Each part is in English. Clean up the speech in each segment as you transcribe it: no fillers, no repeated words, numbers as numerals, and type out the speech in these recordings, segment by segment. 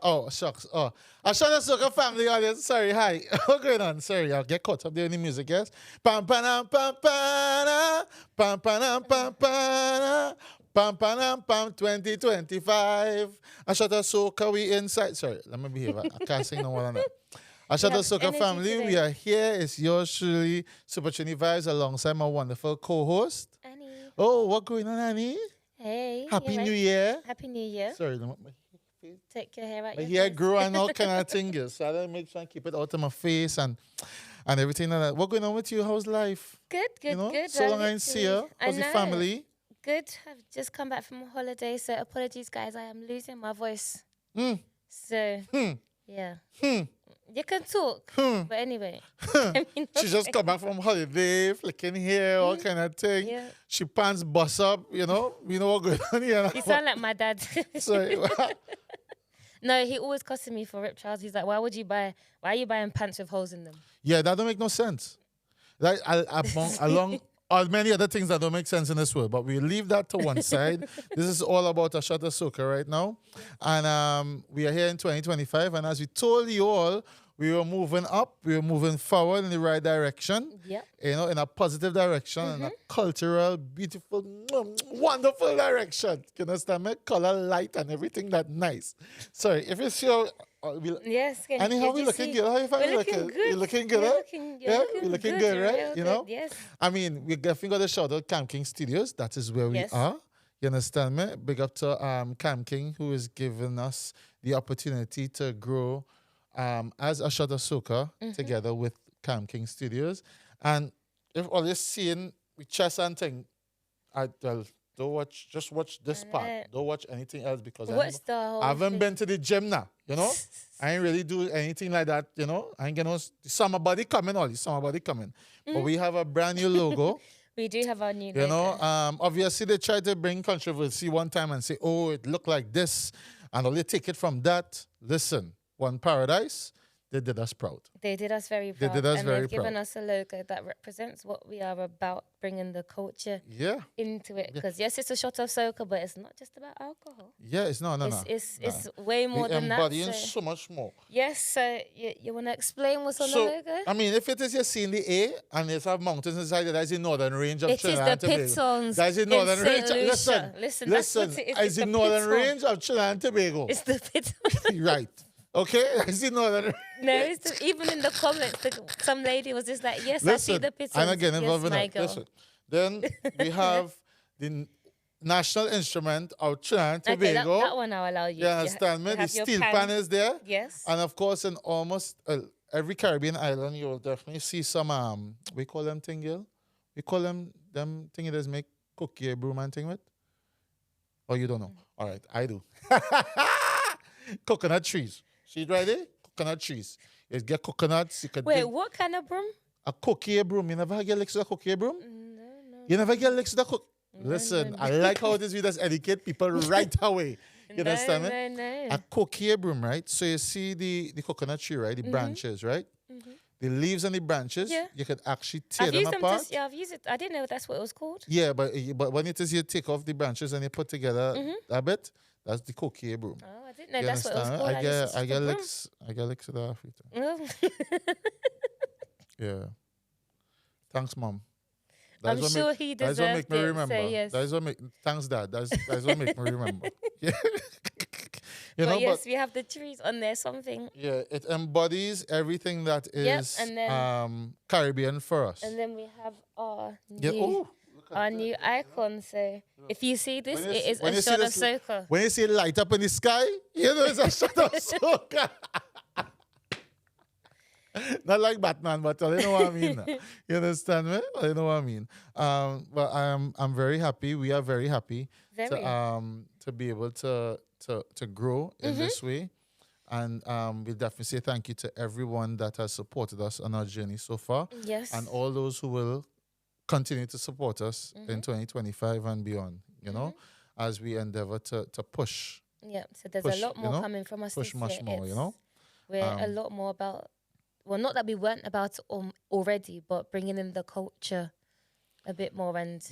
Oh, shucks. Oh, A Shot of Soca family audience. Sorry, hi. What's going on? Sorry, I'll get caught up there in the music, yes? Pam pam pam pam pam pam pam pam pam pam 2025. A Shot of Soca, we inside. Sorry, let me behave. I can't sing no more than that. A Shot of Soca family, we are here. It's yours truly, Supertrini Vibes, alongside my wonderful co-host. Annie. Oh, what's going on, Annie? Hey. Happy New Year. Happy New Year. Sorry, Take your hair out my your hair face. grew and all kind of things. So I don't make sure I keep it out of my face and everything like that. What's going on with you? How's life? Good. So long I didn't see you. How's the family? Good. I've just come back from a holiday, so apologies, guys. I am losing my voice. So, yeah. You can talk, but anyway. She just come back from holiday, flicking hair, all kind of thing. Yeah. She pants bust up, you know what going on here. You sound like my dad. Sorry. No, he always cussing me for ripped trousers. He's like, why are you buying pants with holes in them? Yeah, that don't make no sense. Like along all many other things that don't make sense in this world, but we leave that to one side. This is all about A Shot of Soca right now, and we are here in 2025. And as we told you all, we were moving up, we were moving forward in the right direction. Yep. In a positive direction, in a cultural, beautiful, wonderful direction. You understand me? Color, light, and everything that nice. Sorry, if you see. Yes. Anyhow, we looking good. How you find We're looking good. You're looking good, You're looking good, right? You know? Yes. I mean, we definitely got to shout out Cam King Studios. That is where we are. You understand me? Big up to Cam King, who is giving us the opportunity to grow as A Shot of Soca together with Cam King Studios. And if all you're seeing with chess and thing, just watch this part. Don't watch anything else because I haven't been to the gym now, you know? I ain't really do anything like that, you know? I ain't gonna summer body coming, But we have a brand new logo. We do have our new logo. You know, obviously they tried to bring controversy one time and say, oh, it looked like this, and only take it from that. Listen, One Paradise, they did us proud. They did us very proud. They've given us a logo that represents what we are about, bringing the culture into it. Because yes, it's a shot of soca, but it's not just about alcohol. Yeah, it's no. It's way more than that. Embodying so much more. Yes, so you want to explain what's on the logo? I mean, if it is you're seeing the A and it's have mountains inside it, that's the northern range of Trinidad and Tobago. It is the Pitons. That's the northern range. Listen. It's the northern range of Trinidad and Tobago. It's the Pitons. Right. Okay, I see northern. No, even in the comments, some lady was just like, "Yes, I see the Pitons." I'm again involved in that. Listen, then we have the national instrument of Trinidad and Tobago. Okay, that one I'll allow you. You understand me? The steel pan is there. Yes. And of course, in almost every Caribbean island, you'll definitely see some we call them thing, we call them thing that make cookie broom and thing with. Oh, you don't know? All right, I do. Coconut trees. See it right there? Coconut trees. You get coconuts. You could what kind of broom? A cookie broom. You never get licks with a cookie broom? No. You never get licks with a cookie? Listen, I like how this video educate people right away. You understand me? No. A cookie broom, right? So you see the coconut tree, right? The branches, right? The leaves and the branches, you could actually tear them apart. I've used it. I didn't know that's what it was called. Yeah, but when it is you take off the branches and you put together a bit, that's the cookie broom. Oh, I didn't know that's what it was called. I get licks with that after. Yeah. Thanks, Mom. I'm sure he deserved it. That's what make me remember. So yes. Thanks, Dad. That's what make me remember. Yeah. But we have the trees on there, something. Yeah, it embodies everything that is Caribbean for us. And then we have our new icon. So if you see this, it is A Shot of Soca. When you see it light up in the sky, you know it's A Shot of Soca. Not like Batman, but you know what I mean. You understand me? You know what I mean. But I'm very happy. We are very happy to be able to grow in this way. And we definitely say thank you to everyone that has supported us on our journey so far. Yes. And all those who will continue to support us in 2025 and beyond, you know, as we endeavor to push. Yeah, so there's a lot more coming from us. Push much more, you know. We're a lot more about, well, not that we weren't about it already, but bringing in the culture a bit more and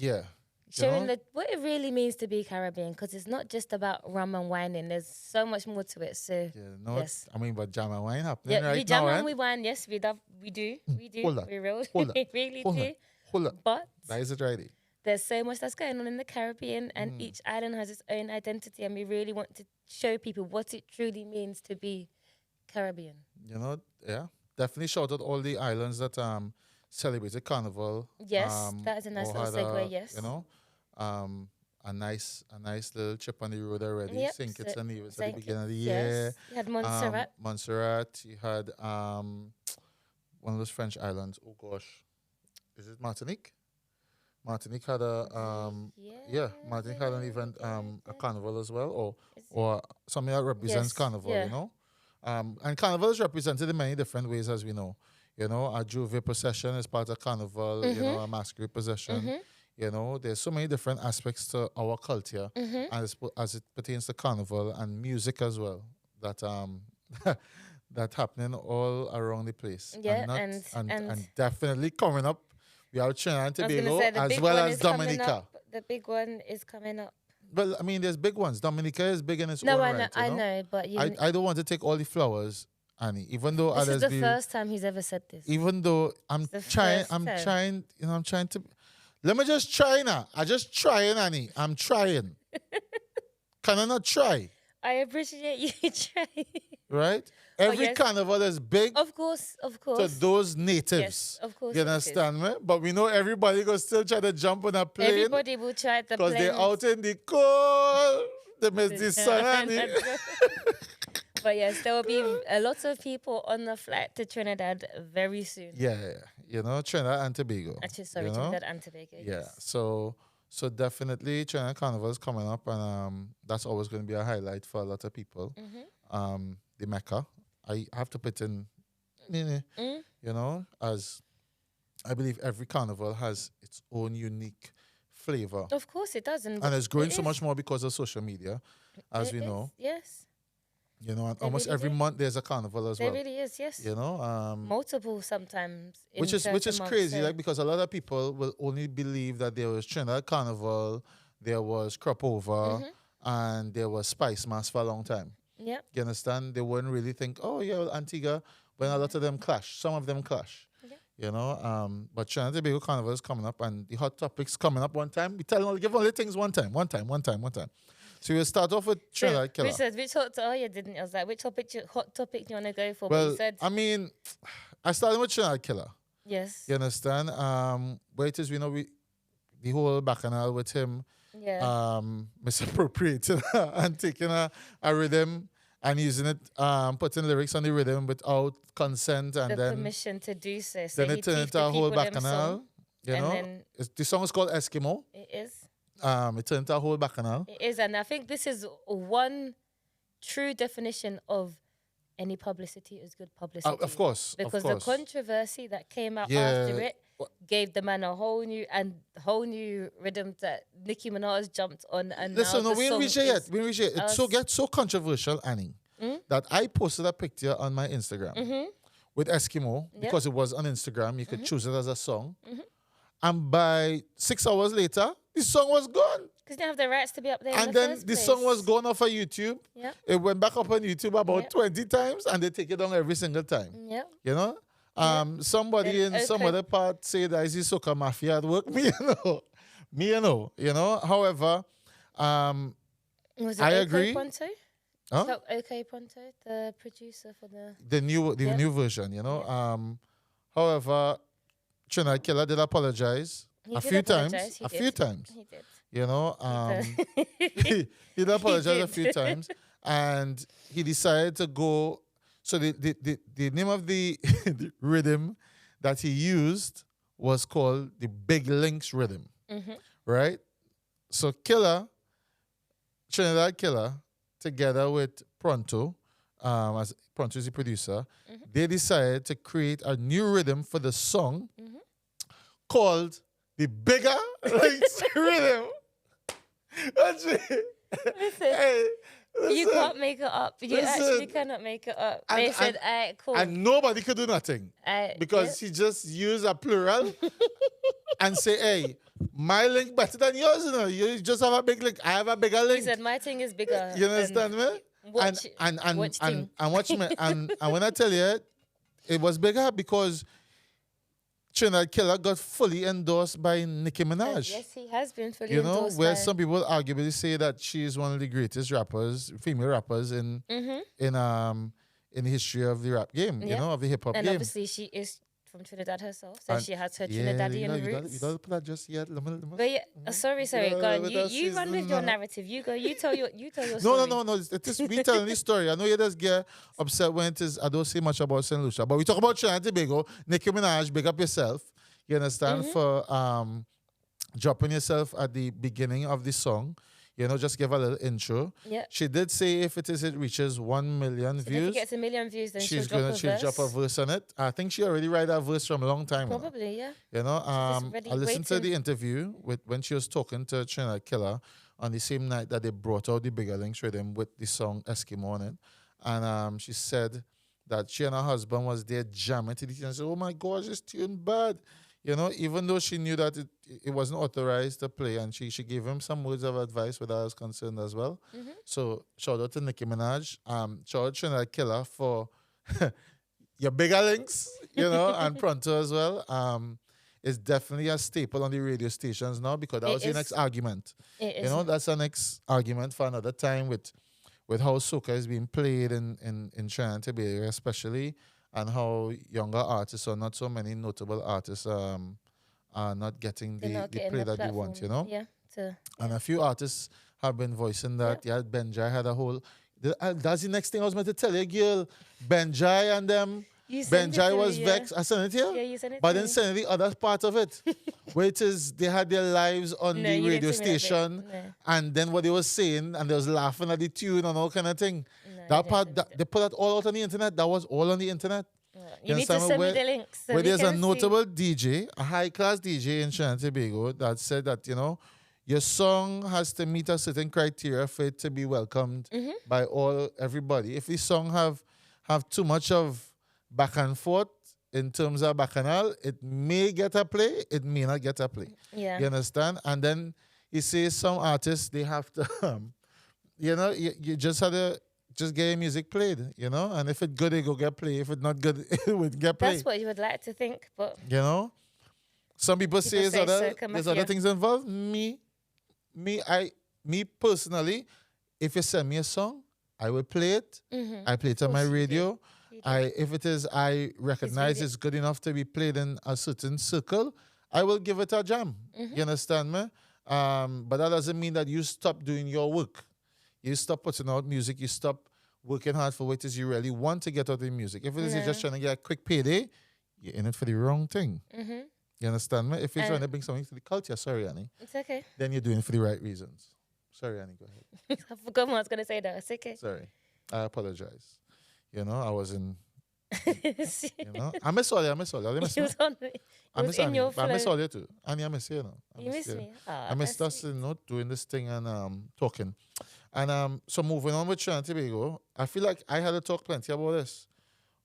Showing what it really means to be Caribbean, because it's not just about rum and whining. There's so much more to it. So yes, I mean, but jam and wine happening we right jam now, and we wine. Yes, we do. Hold on. We real, Hold on. we really Hold do. on. Hold on. But That is it right there. there's so much that's going on in the Caribbean, and each island has its own identity, and we really want to show people what it truly means to be Caribbean. You know, yeah, definitely shout out all the islands that celebrated Carnival. Yes, that is a nice or little had segue. Yes, you know, a nice little chip on the road already. Yep, St. Kitts and Nevis at the Saint beginning of the Kitts, year. yes. You had Montserrat. Montserrat. You had one of those French islands. Oh gosh, is it Martinique? Martinique had a Martinique had an event, a carnival as well, or something that represents carnival, you know. And carnival is represented in many different ways, as we know. You know, a Juve procession is part of carnival. You know, a masquerade procession. You know, there's so many different aspects to our culture, and as it pertains to carnival and music as well. That that happening all around the place. Yeah, and definitely coming up. We have Trinidad and Tobago say, as well as Dominica. The big one is coming up. Well, I mean, there's big ones. Dominica is big in its own right. I know, but I don't want to take all the flowers, Annie. Even though this is the first time he's ever said this. Even though I'm trying, I'm trying to. Let me just try now. I just trying, Annie. I'm trying. Can I not try? I appreciate you trying. Right? Every carnival is big. Of course. To those natives. Yes, of course. You understand me? But we know everybody will still try to jump on a plane. Everybody will try the plane. Because they're out in the cold. They miss the sun, Annie. But yes, there will be a lot of people on the flight to Trinidad very soon. Yeah. You know, Trinidad and Tobago. Actually, sorry, Trinidad and Tobago. Yeah. Yes. So definitely Trinidad Carnival is coming up, and that's always going to be a highlight for a lot of people. The Mecca. I have to put in, you know, as I believe every carnival has its own unique flavor. Of course it does. And it's growing so much more because of social media, as we know. Yes. You know, and almost every month there's a carnival as well. There really is, yes. You know, multiple sometimes. Which is crazy, like, because a lot of people will only believe that there was Trinidad Carnival, there was Crop Over, and there was Spice Mass for a long time. Yeah. You understand? They wouldn't really think, oh yeah, well, Antigua, when a lot of them clash. Some of them clash. Yeah. You know, but Trinidad and Tobago Carnival is coming up, and the hot topics coming up one time. We tell them, give only things one time. So we'll start off with Trinidad Killa. Which hot topic? Oh, you didn't. I was like, which hot topic do you want to go for? Well, but you said, I mean, I started with Trinidad Killa. Yes. You understand? Where it is, we know the whole bacchanal with him. Yeah. Misappropriating and taking a rhythm and using it, putting lyrics on the rhythm without consent, and then permission to do so. Then it turned into a whole bacchanal. You know, the song is called Eskimo. It is. It turned into a whole bacchanal. It is, and I think this is one true definition of any publicity is good publicity. Of course, because the controversy that came out after it gave the man a whole new rhythm that Nicki Minaj jumped on. And listen, now we didn't reach it yet. We didn't reach it. It gets so controversial, Annie, that I posted a picture on my Instagram with Eskimo because it was on Instagram. You could choose it as a song. And by 6 hours later, the song was gone. Because they have the rights to be up there. And then the song was gone off of YouTube. Yeah. It went back up on YouTube about 20 times, and they take it down every single time. Yeah. You know? Somebody in some other part say that is the Soca Mafia at work. Me, you know. However, was it I OK agree. Ponto? Huh? So OK Ponto, the producer for the new version, you know. However, Trinidad Killa did apologize a few times. He did. You know, he did apologize a few times, and he decided to go. So the name of the, the rhythm that he used was called the Big Links rhythm, right? So Trinidad Killa, together with Pronto, as Pronto is the producer, they decided to create a new rhythm for the song called the Bigger Links rhythm. That's it. Listen. You can't make it up. You actually cannot make it up. They said, all right, cool. And nobody could do nothing. Because he just used a plural. and say, hey, my link better than yours, you know. You just have a big link. I have a bigger link. He said my thing is bigger. You understand me? Watch, and watch me. And when I tell you, it was bigger because Trinidad Killa got fully endorsed by Nicki Minaj. Yes, he has been fully you know, endorsed. where some people arguably say that she is one of the greatest rappers, female rappers in the history of the rap game, you know, of the hip hop game. And obviously she is from Trinidad herself, so she has her Trinidadian roots. You don't put that just yet. But sorry, go on. You run with your narrative. You go. You tell your story. No. It's me telling this story. I know you just get upset when it is. I don't say much about Saint Lucia, but we talk about Trinidad and Tobago. Nicki Minaj, big up yourself. You understand, for dropping yourself at the beginning of the song. You know, just give a little intro. Yeah. She did say if it reaches 1 million views, if it gets 1 million views, then she'll drop a verse on it. I think she already write that verse from a long time. Probably, yeah. You know, I listened to the interview when she was talking to Trinidad Killa on the same night that they brought out the bigger links rhythm with the song Eskimo on it. And she said that she and her husband was there jamming to the tune and said, oh my gosh, this tune bad. You know, even though she knew that it wasn't authorized to play, and she gave him some words of advice where I was concerned as well. So shout out to Nicki Minaj, shout out to Trinidad Killa for your bigger links, you know, and Pronto as well. It's definitely a staple on the radio stations now because that was your next argument. You know, that's our next argument for another time with how soca is being played in Trinidad and Tobago especially, and how younger artists or not so many notable artists are not getting the play that they want, you know? Yeah. And a few artists have been voicing that. Yeah, Benjai had a whole... That's the next thing I was meant to tell you, girl. Benjai and them... Benjai was vexed. I sent it here? Yeah, you sent it but then sent the other part of it. where it is, they had their lives on the radio station. And then what they were saying, and they was laughing at the tune and all kind of thing. That part, they put that all out on the internet. That was all on the internet. You need to send me the links. Where there's a notable DJ, a high-class DJ in Trinidad and Tobago that said that, you know, your song has to meet a certain criteria for it to be welcomed by everybody. If the song have too much of back and forth in terms of bacchanal, it may get a play, it may not get a play. Yeah. You understand? And then he says some artists, they have to, you know, you just have to just get your music played, you know? And if it's good, it go get played. If it's not good, it would get played. That's what you would like to think, but... You know? Some people say there's other things involved. Me personally, if you send me a song, I will play it. I play it on my radio. If it is, I recognize it's good enough to be played in a certain circle, I will give it a jam. You understand me? But that doesn't mean that you stop doing your work. You stop putting out music. You stop working hard for what it is you really want to get out of the music. If it is you're just trying to get a quick payday, you're in it for the wrong thing. You understand me? If you're trying to bring something to the culture, sorry, Annie. It's okay. Then you're doing it for the right reasons. Sorry, Annie, go ahead. I forgot what I was going to say, though. It's okay. Sorry. I apologize. You know, I was in... you know, I miss all you. I miss you. I miss Annie. I miss all you too. Annie, I miss you. You miss me? I miss us, you know, doing this thing and talking. And so moving on with Trinidad and Tobago, I feel like I had to talk plenty about this.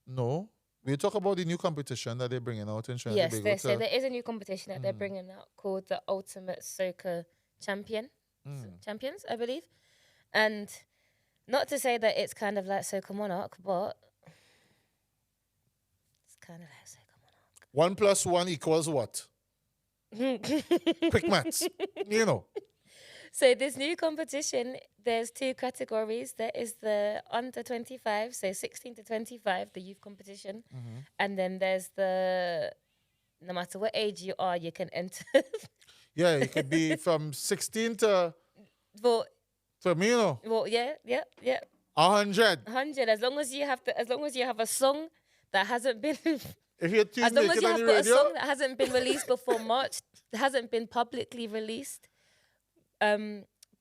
No, we talk about the new competition that they're bringing out in Trinidad and Tobago. Yes, so there is a new competition that they're bringing out called the Ultimate Soca Champions, I believe. And not to say that it's kind of like Soca Monarch, but it's kind of like Soca Monarch. 1 + 1 = what? Quick maths, you know. So this new competition, there's 2 categories. There is the under 25, so 16 to 25, the youth competition. And then there's no matter what age you are, you can enter. Yeah, it could be from 16 to... Well, to me, you know. Well, yeah. 100. 100, as long as you have a song that hasn't been... If you're as long as you have got a song that hasn't been released before March, hasn't been publicly released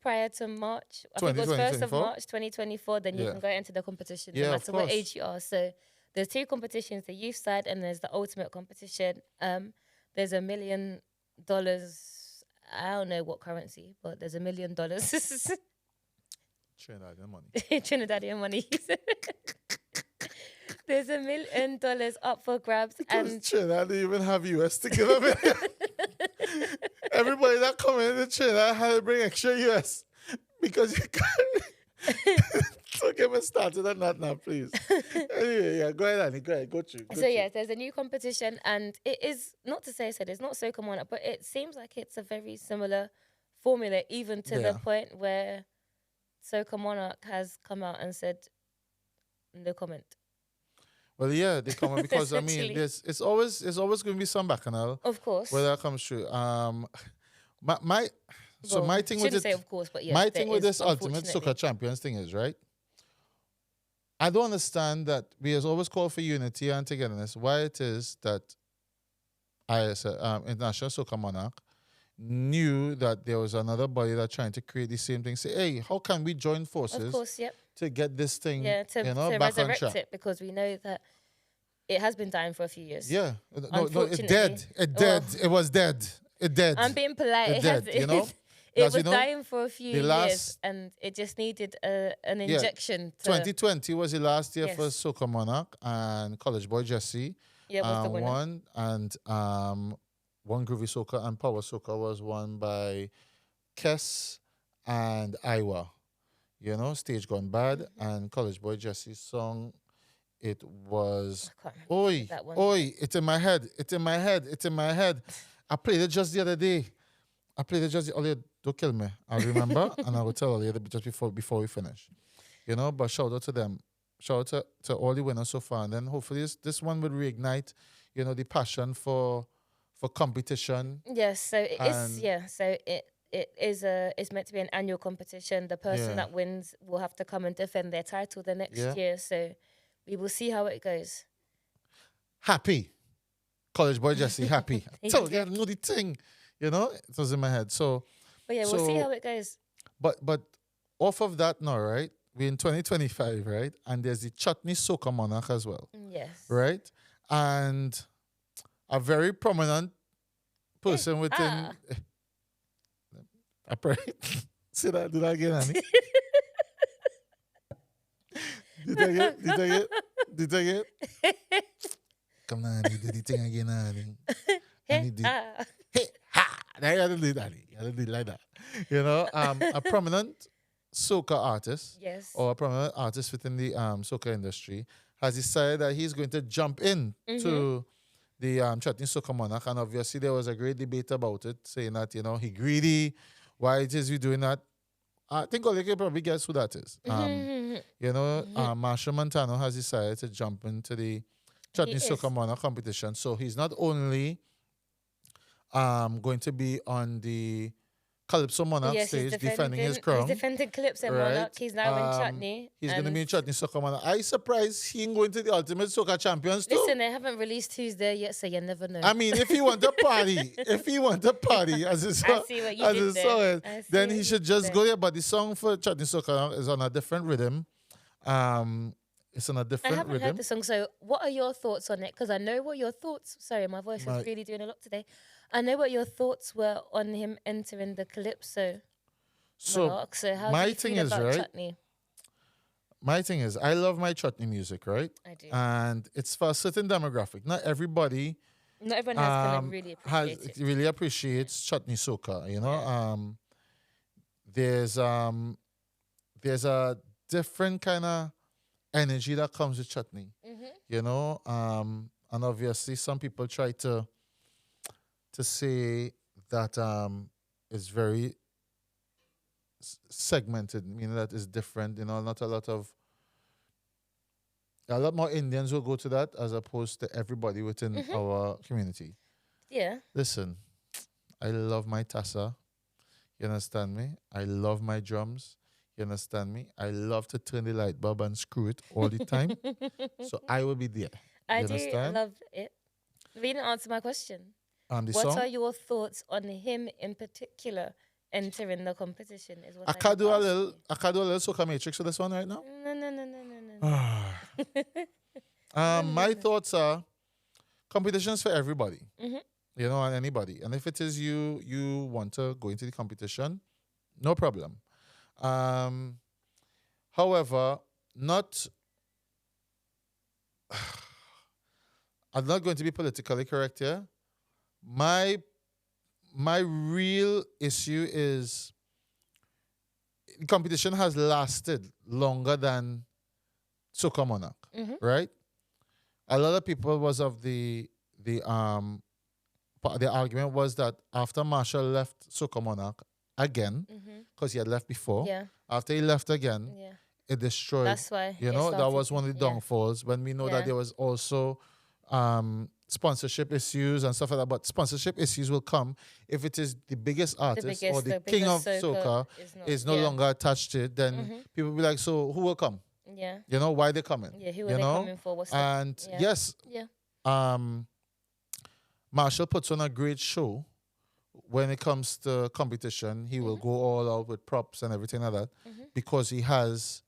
prior to March, I think it was 1st of March 2024, then you can go into the competition no matter what age you are. So there's 2 competitions, the youth side and there's the ultimate competition. There's $1 million, I don't know what currency, but there's $1 million. Trinidadian money. Trinidadian money. There's $1 million up for grabs. And Trinidad didn't even have US to give them. everybody that come into Trinidad had to bring extra US because you can't. So get me started on that now, please. Anyway, yeah, go ahead, Annie. Go ahead. Go through. There's a new competition, and it is not to say it's not Soca Monarch, but it seems like it's a very similar formula, even to the point where Soca Monarch has come out and said no comment. Well, yeah, they come because I mean, it's always going to be some bacchanal, of course, where that comes through. My thing with it, say of course, but yes, my thing with this ultimate Soca Champions thing is right. I don't understand that we has always called for unity and togetherness. Why it is that International Soca Monarch knew that there was another body that trying to create the same thing. Say, hey, how can we join forces? Of course, yep. To get this thing, to back on resurrect track. it, because we know that it has been dying for a few years. Yeah, no, it dead. It dead. It was dead. It dead. I'm being polite. It dead. It was dying for a few years, and it just needed an injection. 2020 was the last year for Soca Monarch, and College Boy Jesse was the winner. won, and One Groovy Soca and Power Soca was won by Kess and Iowa. Stage Gone Bad, and College Boy Jesse's song, it was Oi, Oi, it's in my head. I played it just the other day. Don't kill me. I remember, and I will tell you just before we finish. But shout out to them. Shout out to all the winners so far, and then hopefully this one will reignite, the passion for competition. Yes, so it is. Yeah, so it's meant to be an annual competition. The person that wins will have to come and defend their title the next year. So we will see how it goes. Happy. College Boy Jesse, happy. So yeah, know the thing. It was in my head. So but yeah, we'll see how it goes. But off of that now, right? We're in 2025, right? And there's the Chutney Soca Monarch as well. Yes. Right? And a very prominent person within I pray. See that? Do that again, Annie. Did I get? Come on, Annie. Do the thing again, Annie. Annie, hey, ha! Now you gotta do that, Annie. You gotta do it like that. A prominent soca artist, or a prominent artist within the soca industry, has decided that he's going to jump in to the Chutney Soca Monarch, and obviously there was a great debate about it, saying that he greedy. Why it is you doing that? I think all you can probably guess who that is. Machel Montano has decided to jump into the Chutney Soca Monarch competition. So he's not only going to be on the Calypso Monarch stage defending his crown. He's defending Calypso Monarch. He's now in Chutney. He's going to be in Chutney Soca Monarch. I'm surprised he ain't going to the Ultimate Soca Champions too. Listen, they haven't released who's there yet, so you never know. I mean, if he want a party, as it's then he should just go there. But the song for Chutney Soca is on a different rhythm. It's on a different rhythm. I haven't heard the song, so what are your thoughts on it? Because I know what your thoughts... Sorry, my voice is really doing a lot today. I know what your thoughts were on him entering the Calypso Monarch. So how do you feel about Chutney? My thing is, I love my Chutney music, right? I do. And it's for a certain demographic. Not everybody... Not everyone really appreciates Chutney Soca, There's a different kind of energy that comes with Chutney, and obviously some people try to say that it's very segmented, meaning that it's different. Not a lot more Indians will go to that as opposed to everybody within our community. Yeah. Listen, I love my tassa. You understand me? I love my drums. You understand me? I love to turn the light bulb and screw it all the time. So I will be there. I do love it. You didn't answer my question. What are your thoughts on him in particular entering the competition? I can't do a little Soca Matrix for this one right now. No. My thoughts are competitions for everybody. And anybody. And if it is you want to go into the competition, no problem. However, I'm not going to be politically correct here. My my real issue is the competition has lasted longer than Soca Monarch, right? A lot of people was of the argument was that after Machel left Soca Monarch again, because he had left before, after he left again, it destroyed. That's why. That was one of the downfalls when we know that there was also sponsorship issues and stuff like that. But sponsorship issues will come if it is the biggest artist or the king of Soca is no longer attached to it. Then people will be like, so who will come? Yeah. Why they coming? Yeah, who are they coming for? Yes. Yeah. Machel puts on a great show. When it comes to competition, he will go all out with props and everything like that because he has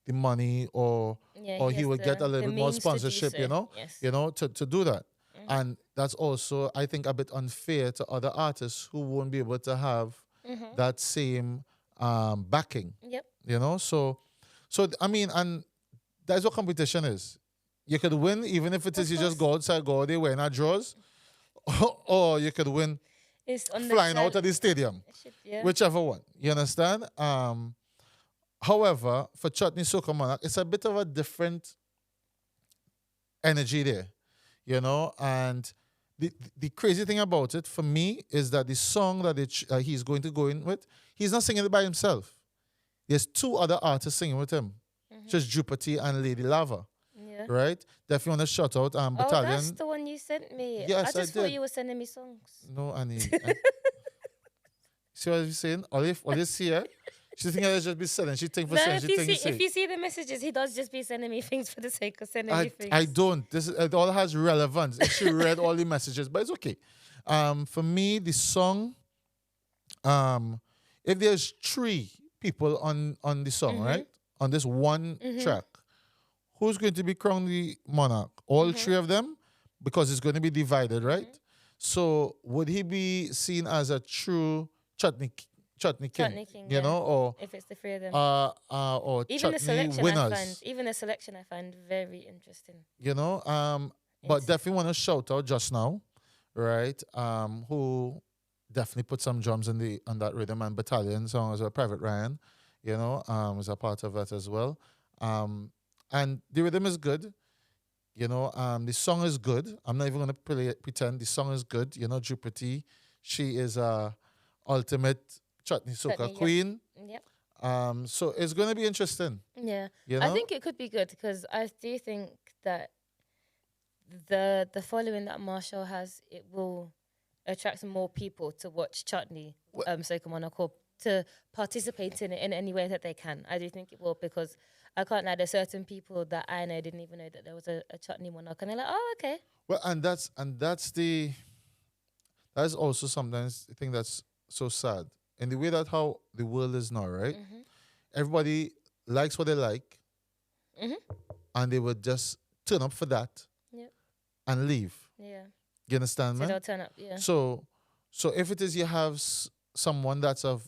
the money or he will get a little bit more sponsorship, to do that. And that's also, I think, a bit unfair to other artists who won't be able to have that same backing. Yep. So I mean, and that's what competition is. You could win even if it is you just go outside, go out there wearing our drawers, or you could win flying out of the stadium, whichever one. You understand? However, for Chutney Soca Monarch, it's a bit of a different energy there, and the crazy thing about it for me is that the song that he's going to go in with, he's not singing it by himself. There's two other artists singing with him, just Supertrini and Lady Lava. Yeah. Right? Definitely want to shout out Battalion. Oh, that's the one you sent me. Yes, I just thought you were sending me songs. No, Annie. See what I'm saying? Olive here. She thinks I just be selling. She think for selling. If you see the messages, he does just be sending me things for the sake of sending me things. I don't. It all has relevance. She read all the messages, but it's okay. For me, the song, if there's 3 people on the song, right? On this one track, who's going to be crowned the monarch? All 3 of them? Because it's going to be divided, right? So would he be seen as a true Chutney king? Chutney king, or if it's the 3 of them, or even Chutney winners. Even the selection I find very interesting. But definitely want to shout out just now, right? Who definitely put some drums on that rhythm, and Battalion song as well. Private Ryan, was a part of that as well. And the rhythm is good. The song is good. I'm not even going to pretend the song is good. Jupiter, she is a ultimate Chutney Soca queen. Yep. So it's going to be interesting. Yeah. I think it could be good because I do think that the following that Machel has, it will attract more people to watch Chutney Soca Monarch or to participate in it in any way that they can. I do think it will, because I can't lie, there's certain people that I know didn't even know that there was a Chutney Monarch, and they're like, oh, okay. Well, and that's also sometimes the thing that's so sad. In the way that how the world is now, right? Everybody likes what they like, and they would just turn up for that and leave. Yeah. You understand, man? So they'll turn up, yeah. So if it is you have someone that's of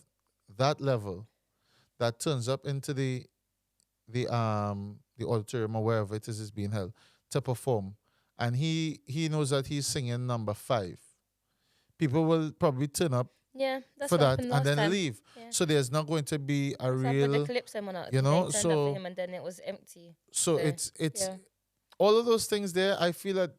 that level that turns up into the auditorium or wherever it is being held to perform, and he knows that he's singing number 5, people will probably turn up that's for that and then time. Leave. Yeah. So there's not going to be a real, the Calypso Monarch, they turned up for him and then it was empty. So it's all of those things there. I feel that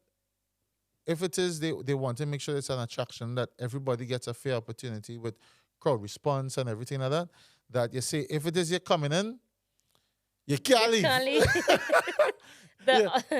if it is they want to make sure it's an attraction that everybody gets a fair opportunity with crowd response and everything like that. That you say, if it is you're coming in, you can't leave.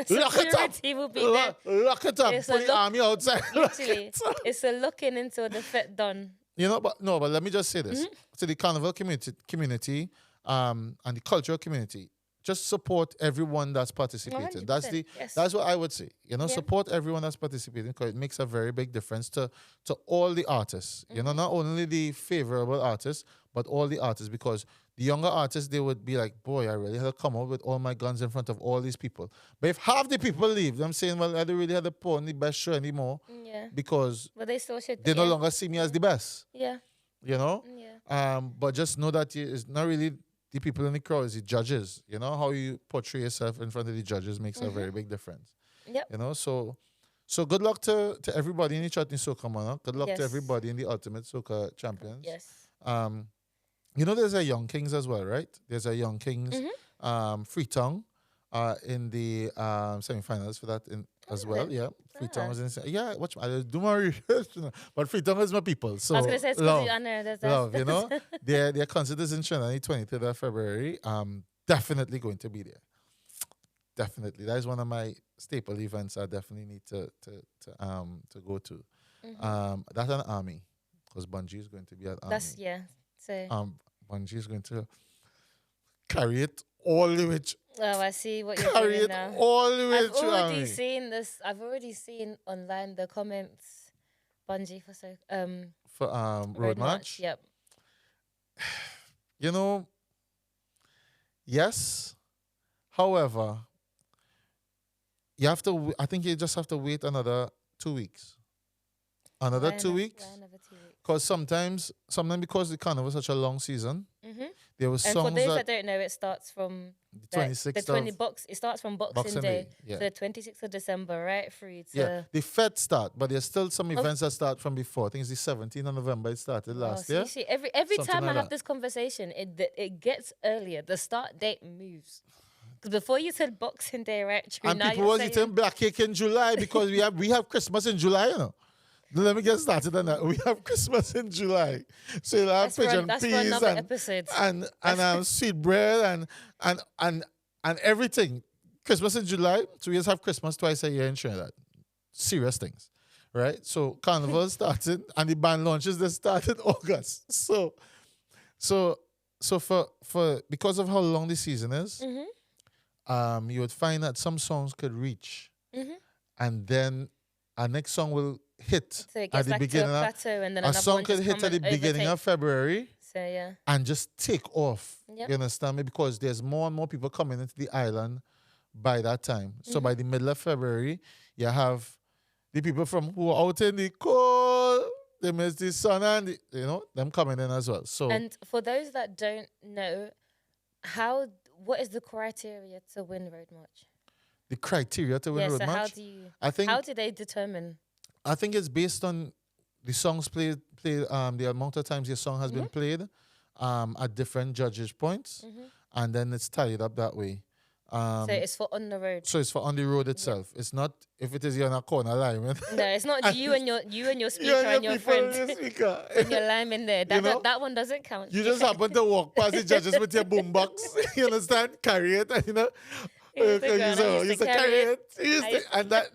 Security will be there. Lock it up. Put the army outside. Literally, it's a looking into the fet done. But let me just say this. To the carnival community and the cultural community, just support everyone that's participating. 100%, that's what I would say. Support everyone that's participating, because it makes a very big difference to all the artists. Not only the favorable artists, but all the artists, because the younger artists, they would be like, boy, I really had to come out with all my guns in front of all these people. But if half the people leave, I'm saying, well, I don't really have to put on the best show anymore. Yeah. Because they still should. They no longer see me as the best. Yeah. Yeah. But just know that it's not really the people in the crowd, it's the judges. How you portray yourself in front of the judges makes a very big difference. Yep. So So good luck to everybody in the Chutney Soca Monarch. Good luck to Yes. everybody in the Ultimate Soca Champions. Yes. You know, there's a Young Kings as well, right? There's a Young Kings Freetown in the semi-finals for that as well. Yeah, Freetown was in. Yeah, watch. I do my research, but Freetown is my people. So I was gonna say it's love, because you're under. love. You know, their concert is in Trinidad, 23rd of February. Definitely going to be there. Definitely, that is one of my staple events. I definitely need to go to. That's an army because Bungie is going to be at army. That's So Bungie is going to carry it all the way. I see what you're Carry doing it now. all the way I've to already army. seen this. I've already seen online the comments. Bungie For Road March. Yep. You know, yes. However, you have to. I think you just have to wait another 2 weeks. Another 2 weeks. Why another 2 weeks? Because sometimes because the carnival is such a long season, there was And songs for those that that don't know, it starts from the 26th the 20 box. It starts from Boxing Day, yeah. so the 26th of December, right through to. Yeah, the Fed start, but there's still some events that start from before. I think it's the 17th of November it started last so year. You see, every Something time like I have that. this conversation, it gets earlier. The start date moves. Because before you said Boxing Day, right? True, And now people you're was saying- eating black cake in July because we have Christmas in July, you know. Let me get started on that. We have Christmas in July, so you'll have pigeon that's for peas another episode. and sweet bread and everything. Christmas in July, so we just have Christmas twice a year in Trinidad. Serious things, right? So Carnival started and the band launches that started August. So for because of how long the season is, you would find that some songs could reach, and then our next song will hit So it at gets the back to a beginning. plateau, and then A another song one could just hit come at the and beginning overtake. of February So yeah. and just take off. Yep. You understand me? Because there's more and more people coming into the island by that time. So by the middle of February, you have the people from who are out in the cold, they miss the sun and them coming in as well. So And for those that don't know, what is the criteria to win Road March? the criteria to win Yeah, Road so March, how do they determine? I think it's based on the songs played, the amount of times your song has been played at different judges' points, and then it's tallied up that way. So it's for on the road. So it's for on the road itself. It's not if it is you're on a corner lineman. No, it's not you and your speaker and your people friend and your speaker. and your lineman there. You know? That one doesn't count. You just happen to walk past the judges with your boombox. You understand? Carry it, and You used to go, and I used to carry it. And that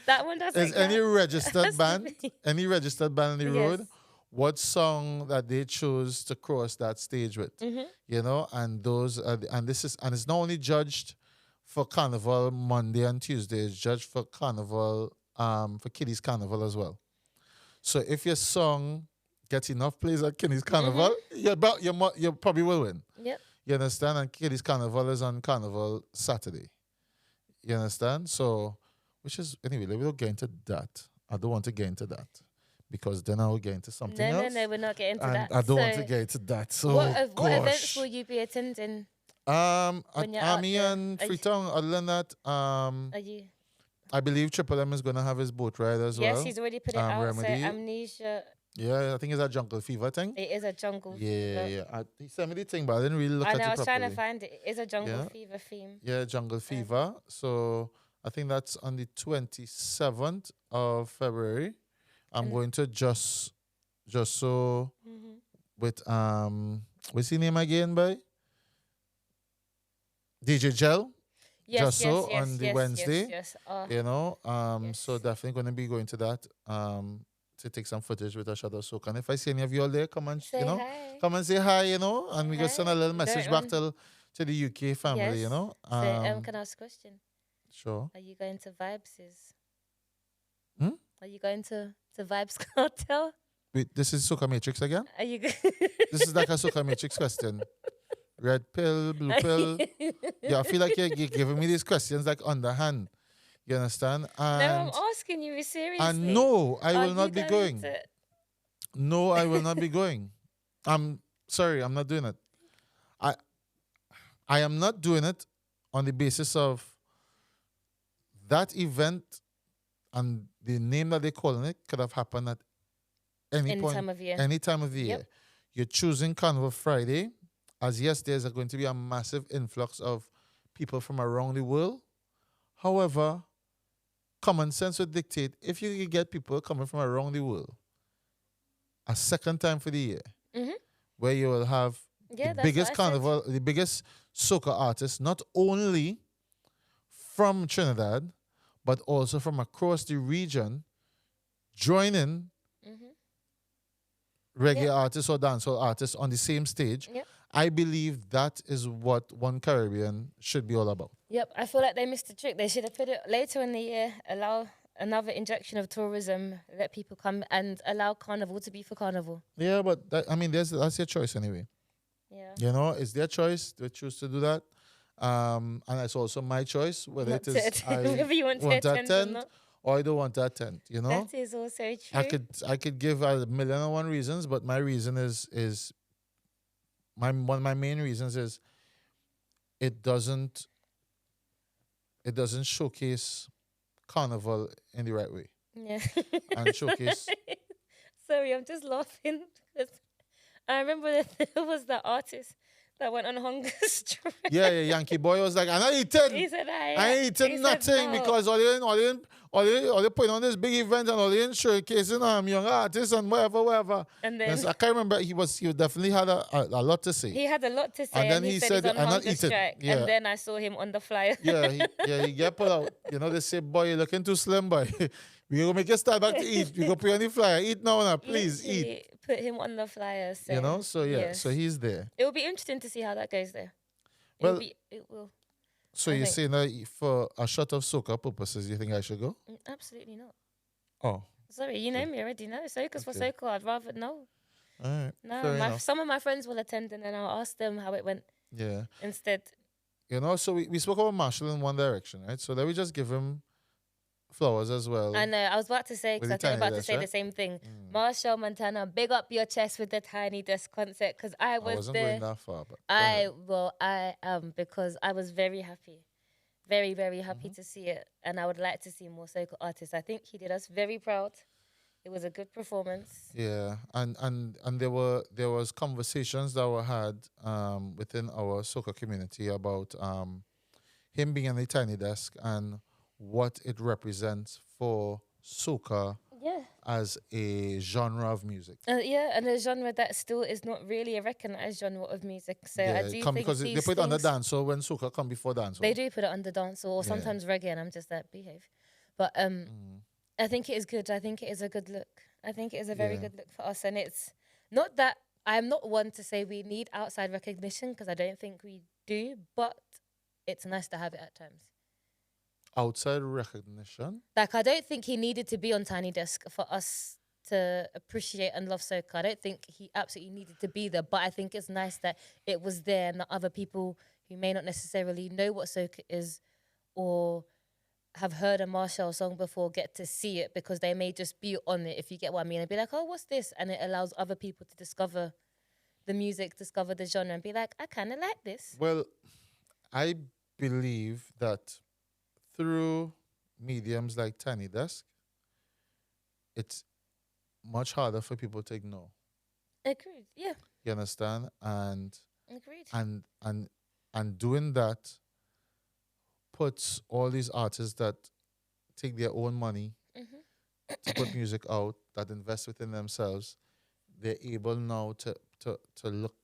That one doesn't is count. any registered That's band, me. any registered band on the Yes. road, what song that they chose to cross that stage with, and those and it's not only judged for Carnival Monday and Tuesday, it's judged for Carnival for Kiddies Carnival as well. So if your song gets enough plays at Kiddies Carnival, you probably will win. Yep. You understand? And Kiddies Carnival is on Carnival Saturday. You understand? So, which is, anyway, we don't get into that. I don't want to get into that because then I will get into something else. No, we're not getting into And that. I don't want So to get into that. So, what events gosh. will you be attending? At when you're out Army there? and Are you- Freetown, other than that, Are you? I believe Triple M is going to have his boat ride as well. Yes, he's already put it out. Remedy. So Amnesia. Yeah, I think it's a Jungle Fever thing. It is a jungle. Yeah, yeah. He sent me the thing, but I didn't really look I at know. it I was properly. trying to find it. It is a jungle Yeah. fever theme. Yeah, Jungle Fever. So I think that's on the 27th of February. I'm going to just so with what's his name again, boy? DJ Gel. Yes, Just yes, so yes, on the yes, Wednesday. Yes, yes. So definitely going to be going to that to take some footage with A Shot of Soca. And if I see any of you all there, come and Say hi. come and say hi, and we go send a little message back Don't- to the UK family, Yes. So, Can I ask a question? sure. Are you going to Vibes'? Hmm? Are you going to Vibes Cartel? Wait, this is Soca Matrix again? Are you? This is like a Soca Matrix question. Red pill, blue pill. Yeah, I feel like you're giving me these questions like underhand. You understand? No, I'm And, asking you seriously. and no, I Are will not you be going. to- No, I will not be going. I'm sorry, I'm not doing it. I am not doing it on the basis of that event. the name that they calling it could have happened at any point, time of year. any time of the year. Yep. You're choosing Carnival Friday, as yes, there's going to be a massive influx of people from around the world. However, common sense would dictate if you can get people coming from around the world a second time for the year, where you will have the biggest carnival, the biggest soca artists, not only from Trinidad, but also from across the region, joining reggae artists or dancehall artists on the same stage. Yep. I believe that is what One Caribbean should be all about. Yep, I feel like they missed the trick. They should have put it later in the year, allow another injection of tourism, let people come and allow Carnival to be for Carnival. Yeah, but that's your choice anyway. Yeah. You know, it's their choice. They choose to do that. And it's also my choice whether Not it is whether you want to attend or I don't want to attend. You know, that is also true. I could give a million and one reasons, but my reason is one of my main reasons is it doesn't showcase Carnival in the right way. Yeah. And showcase. Sorry, I'm just laughing because I remember there was the artist that went on hunger strike. Yeah, Yankee boy was like, I'm not eating. He said, I ain't eating nothing because all they putting on this big event and all they showcasing young artists and whatever. And then I can't remember. He definitely had a lot to say. he had a lot to say, And then he said, he's on I'm not hunger eating. strike. Yeah. And then I saw him on the flyer. He get put out. You know, they say, boy, you're looking too slim, boy. We gonna make you start back to eat. We go put you on the flyer. Eat now, please Literally eat. put him on the flyer. So, You know, so yes. so he's there. It will be interesting to see how that goes there. Well, It will. So I you're think. saying that for A Shot of Soca purposes, you think I should go? Absolutely not. Oh, Sorry, you know me already. No, Soca's for Okay. Soca. I'd rather no. all right. No, Fair enough. some of my friends will attend and then I'll ask them how it went Yeah. instead. You know, so we spoke about Machel in One Direction, right? So then we just give him flowers as well. I know. I was about to say, With because the I think I'm about tiny to say desk, the right? same thing. Machel, Montano, big up your chest with the Tiny Desk concert because I I was wasn't there. going that far, but go I ahead. am because I was very happy. Very, very happy Mm-hmm. to see it. And I would like to see more soca artists. I think he did us very proud. It was a good performance. Yeah, and there was conversations that were had within our soca community about him being in the tiny desk and what it represents for soca Yeah. as a genre of music. Yeah, and a genre that still is not really a recognized genre of music. So I do think because they these put it on the things- dance, so when soca come before dance. They do put it under dancehall or Yeah. sometimes reggae, and I'm just like, behave. But I think it is good. I think it is a good look. I think it is a very Yeah. good look for us. And it's not that I'm not one to say we need outside recognition because I don't think we do, but it's nice to have it at times. Outside recognition. Like, I don't think he needed to be on Tiny Desk for us to appreciate and love soca. I don't think he absolutely needed to be there, but I think it's nice that it was there and that other people who may not necessarily know what soca is or have heard a Machel song before get to see it because they may just be on it, if you get what I mean, and be like, oh, what's this? And it allows other people to discover the music, discover the genre, and be like, I kind of like this. Well, I believe that through mediums like Tiny Desk, it's much harder for people to ignore. Agreed. Yeah, You understand? And agreed. and doing that puts all these artists that take their own money to put music out, that invest within themselves, they're able now to look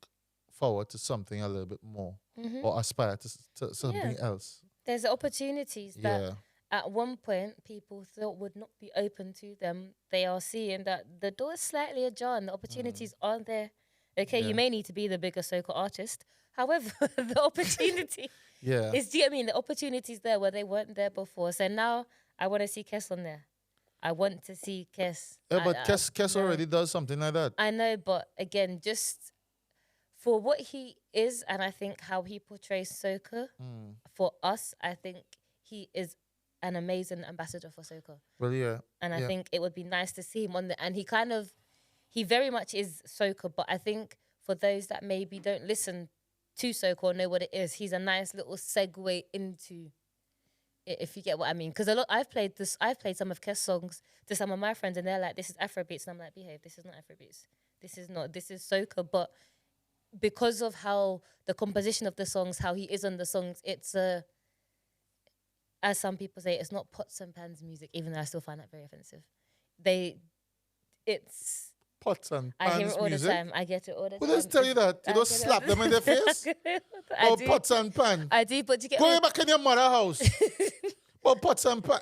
forward to something a little bit more or aspire to something else. There's opportunities that Yeah. at one point people thought would not be open to them. They are seeing that the door is slightly ajar and the opportunities aren't there. Okay, Yeah. you may need to be the bigger soca artist. However, the opportunity Yeah. is, do you know what I mean? The opportunity's there where they weren't there before. So now I want to see Kes on there. I want to see Kes. Yeah, but Kes no. already does something like that. I know, but again, just for what he is and I think how he portrays soca, for us, I think he is an amazing ambassador for soca. Well, yeah. And I yeah. think it would be nice to see him on there. And he very much is soca, but I think for those that maybe don't listen to soca or know what it is, he's a nice little segue into If you get what I mean, because I've played some of Kes songs to some of my friends, and they're like, "This is Afrobeats," and I'm like, "Behave, this is not Afrobeats. This is not. This is soca." But because of how the composition of the songs, how he is on the songs, it's as some people say, it's not pots and pans music. Even though I still find that very offensive. It's pots and pans I hear it all music? the time. I get it all the Who time. does tell you that? You don't slap them in their face? Oh, pots and pan. I do, but you get Go back in your mother's house. Oh, pots and pan.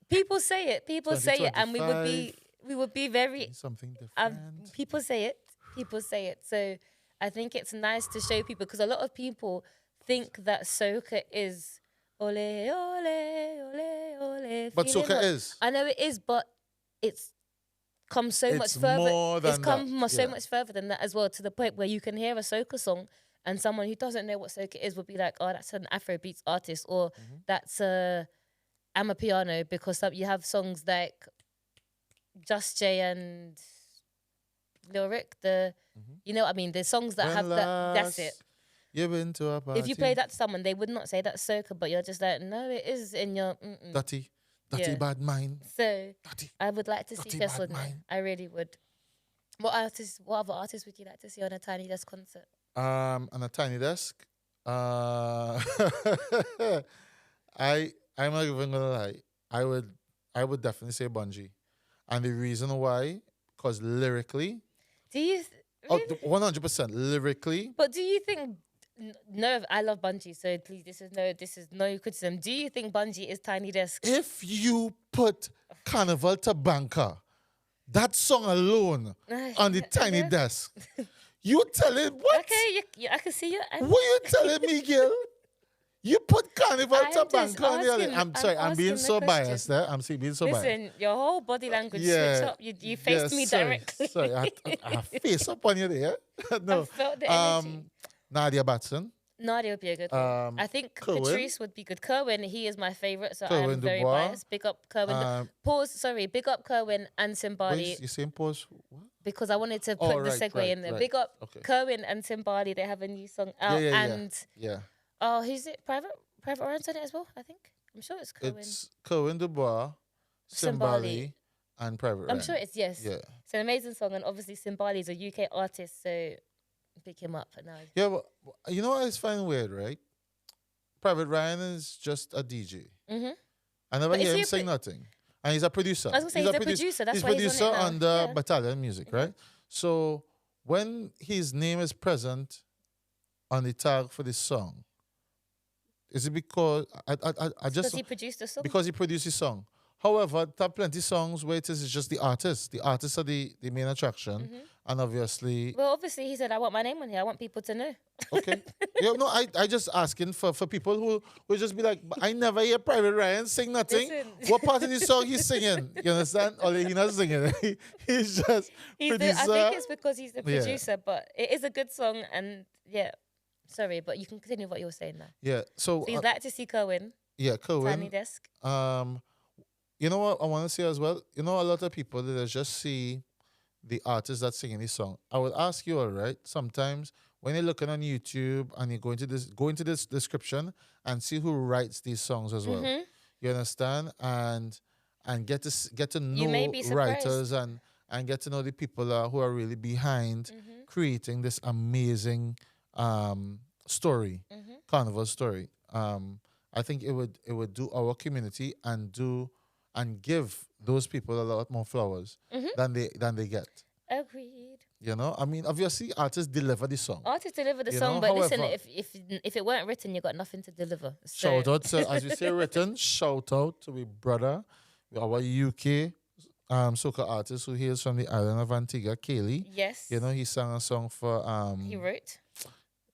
People say it. People say it, and we would be very something different. People say it. People say it. So I think it's nice to show people, because a lot of people think that soca is ole ole ole ole. But soca is. I know it is, but it's come so much It's further. more than It's come that, so yeah. much further than that as well, to the point where you can hear a soca song and someone who doesn't know what soca is would be like, "Oh, that's an Afrobeats artist," or "That's a Amapiano," because you have songs like Just Jay and Lil Rick. You know what I mean? There's songs that have that. That's it. You've been to a party. If you play that to someone, they would not say that's soca, but you're just like, no, it is in your. Dirty Yeah. bad mind. So Dirty. I would like to see Dirty Kes bad on there. mind. I really would. What other artists would you like to see on a Tiny Desk concert? On a tiny desk. I'm not even gonna lie. I would definitely say Bungie, and the reason why, because lyrically, Do you? Really? 100% lyrically. But do you think? No, I love Bungie, so please, this is no criticism. Do you think Bungie is Tiny Desk? If you put Carnival to Banker, that song alone on the tiny desk, you telling what? Okay, I can see you. What you telling me, girl? You put Carnival I'm to just Banker on the other. asking- I'm sorry, I'm I'm being asking so the biased question. there. I'm being so biased. Listen, your whole body language Yeah. switched up. You faced me directly. Sorry, I face up on you there. No. I felt the energy. Nadia Batson. Nadia would be a good one. I think Kerwin. Patrice would be good. Kerwin, he is my favourite, so Kerwin I'm very Dubois. biased. Big up Kerwin. Big up Kerwin and Simbali, You saying pause? What? because I wanted to Oh, put the right, segue right, in there. right. Big up Okay. Kerwin and Simbali. They have a new song out. Yeah. And Yeah. who's it? Private Orange on it as well, I think. I'm sure it's Kerwin. It's Kerwin Dubois, Simbali, and Private I'm Ryan. sure it's, yes. Yeah. It's an amazing song, and obviously Simbali is a UK artist, so pick him up now. Yeah, but you know what I find weird, right? Private Ryan is just a DJ. Mm-hmm. I never But is hear he him a say nothing. And he's a producer. I was gonna say he's a producer. That's he's why producer he's on it now. on the Yeah. Mm-hmm. Battalion Music, right? So when his name is present on the tag for this song, is it because I Because just he produced the song. because he produced his song? However, there are plenty of songs where it is just the artists. The artists are the main attraction, Mm-hmm. and obviously, Well, obviously, he said, "I want my name on here. I want people to know." okay. Yeah, no, I just asking for people who will just be like, "But I never hear Private Ryan sing nothing. Listen. What part of the song he's singing? You understand? Or he's not singing. He's just producer. I think it's because he's the Yeah. producer, but it is a good song, and yeah. Sorry, but you can continue what you were saying now. Yeah. So So you'd like to see Kerwin, yeah, Tiny Kerwin. Desk. You know what I want to say as well? You know, a lot of people they just see the artist that's singing this song. I will ask you, all right, sometimes when you're looking on YouTube and you go into this description and see who writes these songs as well. Mm-hmm. You understand? And get to know may be surprised. writers and get to know the people who are really behind Mm-hmm. creating this amazing story, Mm-hmm. carnival story. I think it would do our community and give those people a lot more flowers Mm-hmm. than they get. Agreed. You know, I mean, obviously artists deliver the song. Artists deliver the You song, know, but listen, however- if it weren't written, you got nothing to deliver. So, Shout out to, as we say written, shout out to my brother, our UK soca artist who hails from the island of Antigua, Kaylee. yes, You know, he sang a song for he wrote.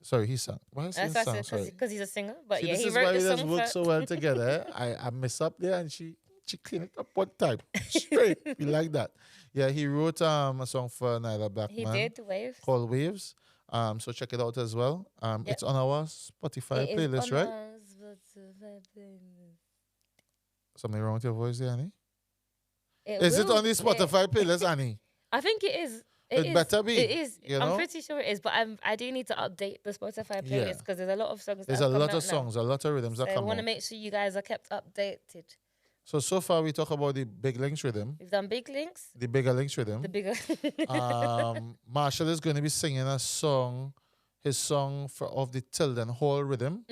sorry, he sang. Why is he That's song? Sorry. because he's a singer. But See, yeah, this he is wrote why the we just song work for. so well together. I mess up there and she cleaned it up one time. Straight. We like that. Yeah, he wrote a song for Nyla Blackman. He did Waves. Called Waves. So check it out as well. It's on our Spotify It is playlist, on right? our Spotify playlist. Something wrong with your voice there, Annie? It Is it will- on the Spotify playlist, Annie? I think it is. It better be. It is. You I'm know? pretty sure it is, but I do need to update the Spotify Yeah. playlist because there's a lot of songs. There's that a have come lot out of songs, a lot of rhythms now. that So I come want to out. make sure you guys are kept updated. So far we talk about the Big Links rhythm, We've done big links. the Bigger Links rhythm. The bigger. Machel is going to be singing a song, his song of the Tilden Hall rhythm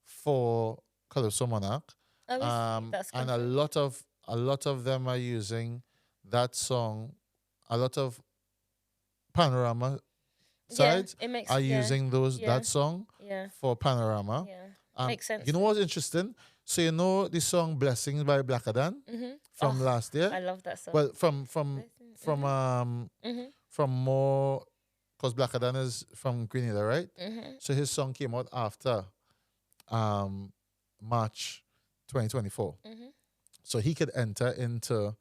for Calypso Monarch. That's and a lot of them are using that song. A lot of Panorama sides are using that song for Panorama. Yeah, makes sense. You know what's interesting? So you know the song "Blessings" by Blackadan from last year. I love that song. Well, from more, because Blackadan is from Grenada, right? So his song came out after March 2024. So he could enter into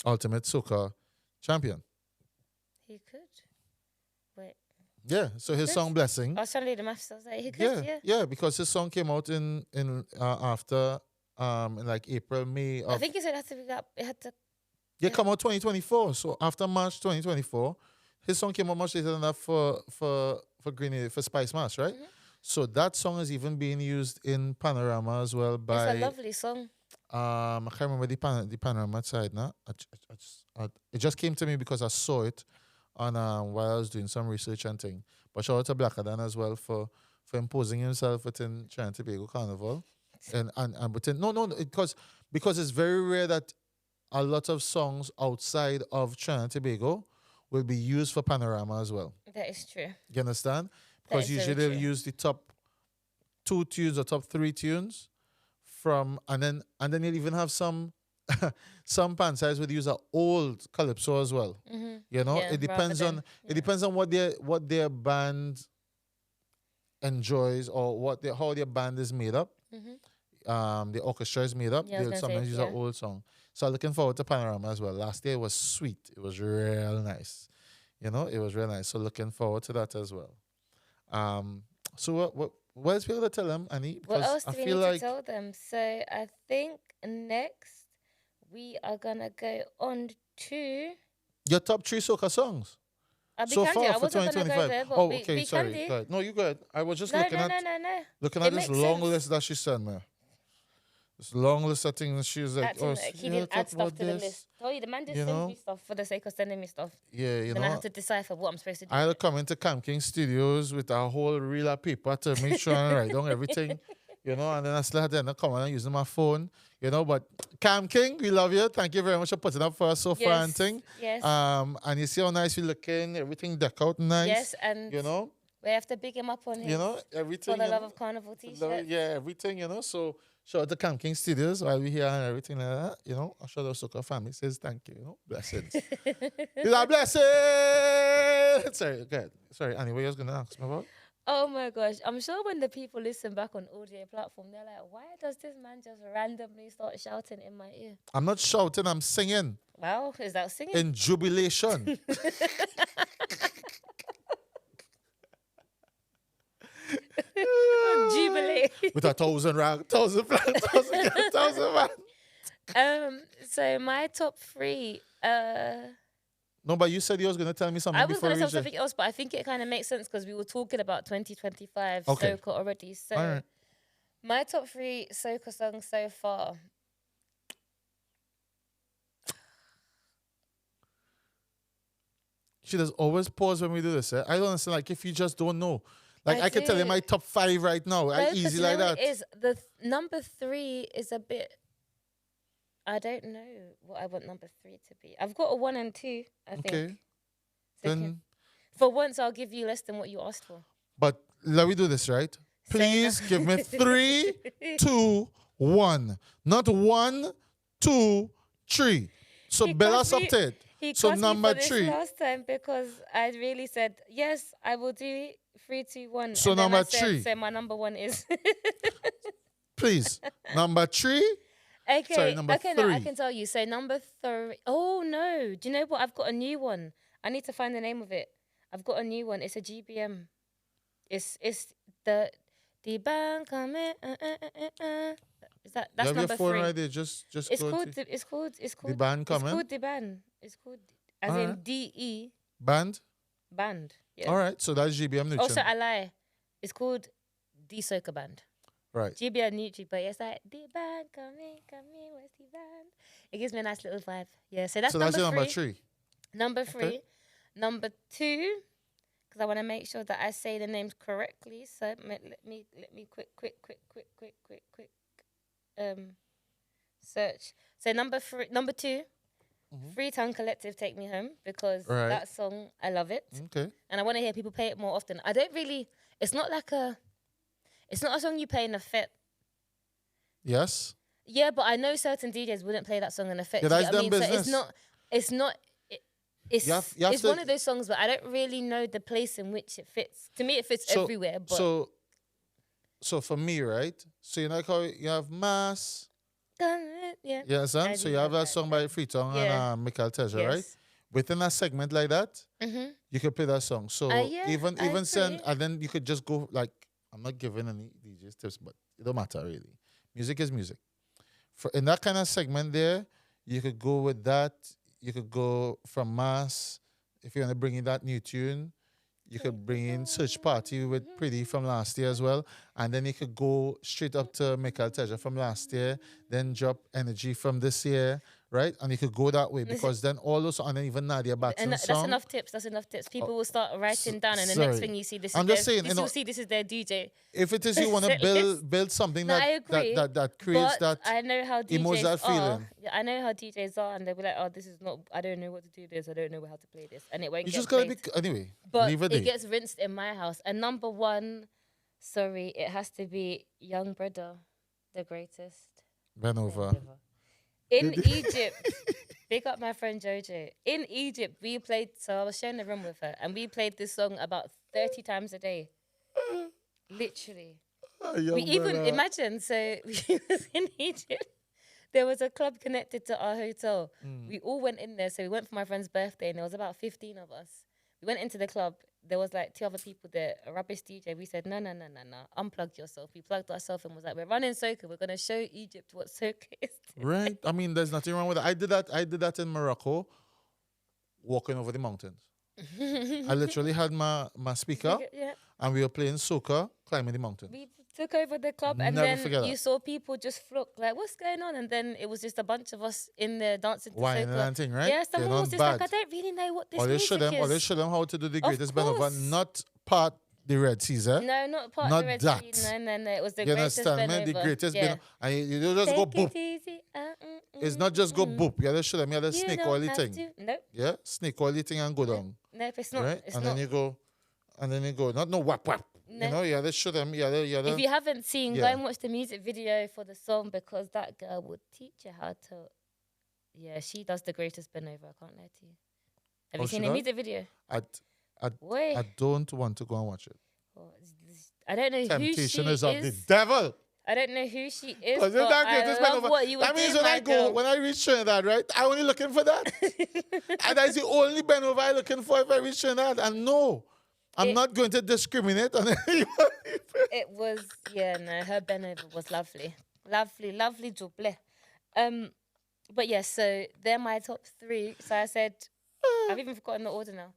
Ultimate Soca Champion. He could. Wait. Yeah, so his song "Blessing." I was trying to do the maths. I was like, he could. Yeah, because his song came out in after in like April, May. I think he said it had to be up. It had to. Yeah, come out 2024. So after March 2024, his song came out much later than that for Grenada, for Spice Mass, right? So that song is even being used in Panorama as well by. It's a lovely song. I can't remember the Panorama side now. It just came to me because I saw it on while I was doing some research and thing. But shout out to Blackadan as well for imposing himself within Trinidad and Tobago Carnival. And within because it's very rare that a lot of songs outside of Trinidad and Tobago will be used for Panorama as well. That is true. You understand? Because usually they'll use the top 2 tunes or top 3 tunes from and then you'll even have some pan sides would use an old calypso as well. You know, it depends on what their band enjoys or how their band is made up. The orchestra is made up. They'll sometimes use an old song. So I'm looking forward to Panorama as well. Last year was sweet. It was real nice. You know, it was real nice. So looking forward to that as well. So what else we going to tell them, Annie? What else do we need to tell them? So I think next we are going to go on to your top 3 soca songs. So far for 2025. Oh, okay, sorry. Go ahead. No, you go ahead. I was just looking at this long list that she sent me. This long list of things, she was like, he didn't add stuff to the list. Oh, the man just sends me stuff for the sake of sending me stuff. Yeah, then I have to decipher what I'm supposed to do. I had to come into Camp King Studios with a whole reel of paper to make sure I write down everything, and then I still had to come on and using my phone, but Camp King, we love you. Thank you very much for putting up for us so far and thing. Yes. And you see how nice we looking, everything decked out nice. Yes, and we have to big him up on him. Everything. For the Love of Carnival t-shirt. Yeah, everything, so shout out to Camp King Studios while we here and everything like that. I shout out Soca family says thank you. Blessings. It's a blessing. Sorry, go ahead. Sorry, Annie, what you was gonna ask me about? Oh my gosh. I'm sure when the people listen back on audio platform, they're like, why does this man just randomly start shouting in my ear? I'm not shouting, I'm singing. Wow, is that singing? In jubilation. Jubilee. With 1,000 rand, 1,000 flat, 1,000 rand. So my top 3. No, but you said you was going to tell me something. I was going to tell something else, but I think it kind of makes sense because we were talking about 2025 Soca already. So my top 3 Soca songs so far. She does always pause when we do this. I don't understand. Like, if you just don't know. Like, I can tell you my top 5 right now. Easy like that. The number 3 is a bit... I don't know what I want number 3 to be. I've got a 1 and 2, I think. Okay. Then... For once, I'll give you less than what you asked for. But let me do this, right? Please give me 3, 2, 1. Not 1, 2, 3. So balance up to it. So number 3. Last time because I really said, yes, I will do 3, 2, 1. So number 3. So my number 1 is... Please. Number 3. Okay, sorry, number 3. No, I can tell you. So number 3. Oh no! Do you know what? I've got a new one. I need to find the name of it. I've got a new one. It's a GBM. It's the band coming. That's number 3. Right there. Just it's called the band coming. It's called the band. It's called As in DE. Band? Band. Yeah. All right, so that's GBM Nutrition. Also, I lie. It's called the Soca Band. Right. GBM Nutri, but it's like the band, come in, where's the band? It gives me a nice little vibe. Yeah, so that's your number 3. Number 3. Okay. Number 2, because I want to make sure that I say the names correctly. So let me quick search. So number 2, Freetown Collective, Take Me Home, because that song, I love it. Okay. And I want to hear people play it more often. I don't really, it's not a song you play in a fete. Yes. Yeah, but I know certain DJs wouldn't play that song in a fete. Yeah, that's them business. So it's one of those songs, but I don't really know the place in which it fits. To me, it fits everywhere. But so for me, right? So you know how you have Mass. Yeah. You understand? So you have that song by Freetown and Machel Teja, right? Within a segment like that, you could play that song. So even send, and then you could just go like, I'm not giving any DJs tips, but it don't matter really. Music is music. In that kind of segment there, you could go with that. You could go from Mass. If you want to bring in that new tune, you could bring in Search Party with Pretty from last year as well. And then you could go straight up to Machel Teja from last year, then drop Energy from this year, right? And you could go that way because then all those, and then even Nadia Batson's song. That's enough tips. People will start writing down, and the next thing you see, this is their DJ. If it is you want to build something that creates that I know how DJs that feeling. I know how DJs are, and they'll be like, "Oh, this is not. I don't know what to do this. I don't know how to play this," and it won't. You get just gotta played. be anyway. But it gets rinsed in my house. And number 1, sorry, it has to be Young Brother, the greatest. Bend over. In Egypt, big up my friend Jojo. In Egypt, we played. So I was sharing the room with her, and we played this song about 30 times a day. Literally. We even imagine. So we was in Egypt. There was a club connected to our hotel. We all went in there. So we went for my friend's birthday, and there was about 15 of us. We went into the club. There was like 2 other people there, a rubbish DJ. We said, no. Unplug yourself. We plugged ourselves and was like, we're running Soca. We're going to show Egypt what Soca is. Right. I mean, there's nothing wrong with it. I did that in Morocco, walking over the mountains. I literally had my speaker, and we were playing Soca, climbing the mountain. We took over the club, and then you saw people just flock, like, what's going on? And then it was just a bunch of us in there dancing to Wine Soca. and thing, right? Yeah, someone was just like, I don't really know what this music is. Or they show them how to do the greatest band over, not part the Red Seas, eh? No, not part of the Red Seas. No, it was the greatest band over. The greatest band. And you don't just go boop. It's not just go boop. You have to show them, you have to snake all the thing. Nope. Yeah, snake all the thing and go down. No, it's not. Right? It's and not. then you go, not no whap whap. No. You know, you have to show them, If you haven't seen, go and watch the music video for the song, because that girl would teach you how to. Yeah, she does the greatest bend over. I can't lie to you. Have you seen the music video? I don't want to go and watch it. I don't know who she is. Temptation is of the devil. I don't know who she is, but I love what you were doing, that means when I reach Trinidad, right, I'm only looking for that. And that's the only bend over I'm looking for if I reach Trinidad. And no, I'm not going to discriminate on anyone. It was, her bend over was lovely. Lovely double. But yeah, so they're my top 3. So I said, I've even forgotten the order now.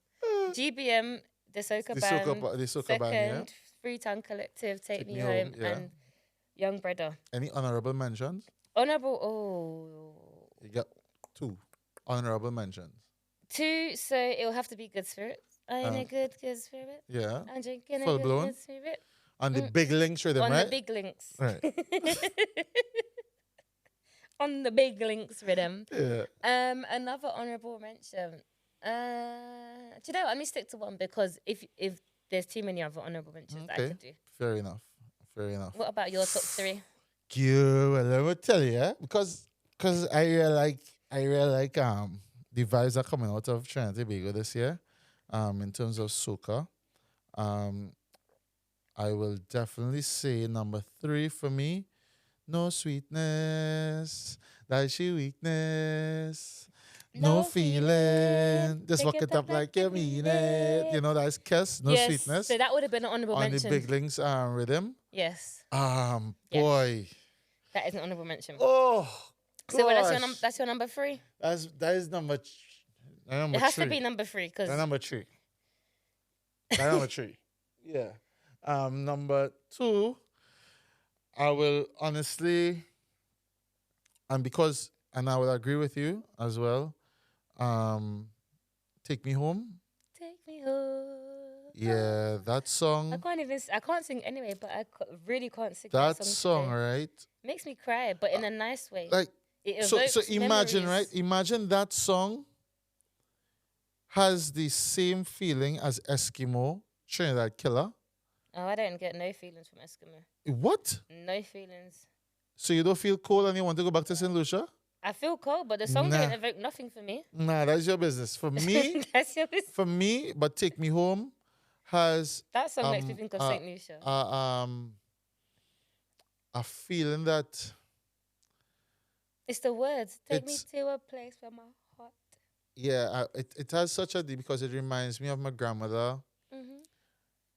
GBM, the Soca Band, the Soca second, Band, Freetown Collective, Take Me Home, and Young Brother. Any honorable mentions? You got 2 honorable mentions. 2, so it'll have to be Good Spirit. I'm in a good spirit. Yeah. I'm drinking full a blown. good spirit. On the big links rhythm, right? On the big links. Right. On the big links rhythm. Yeah. Another honourable mention. Do you know what? Let me stick to one, because if there's too many other honourable mentions that I could do. Fair enough. What about your top 3? Well, let me tell you, because I really like the vibes that are coming out of Trinidad Tobago this year. In terms of Soca, I will definitely say number 3 for me. No sweetness, that's she weakness. No feeling, just walk it up like you mean it. You know, that's Kiss, No Sweetness. So that would have been an honourable mention. On the big links rhythm. Yes. Boy. That is an honourable mention. Oh, so that's your number 3? That is number It has to be number 3 because number 3. Number 3. Yeah. Number 2, I will honestly, and I will agree with you as well. Take Me Home. Take me home. Yeah, that song. I can't sing anyway, but I really can't sing that song. Right? Makes me cry, but in a nice way. Like, so imagine, memories. right? Imagine that song has the same feeling as Eskimo, Trinidad Killa. Oh, I don't get no feelings from Eskimo. What? No feelings. So you don't feel cold and you want to go back to St. Lucia? I feel cold, but the song didn't evoke nothing for me. Nah, that's your business. For me, that's your business. For me, but Take Me Home has that song makes me think of St. Lucia. A feeling that it's the words. Take me to a place where my heart. Yeah, it has such a because it reminds me of my grandmother,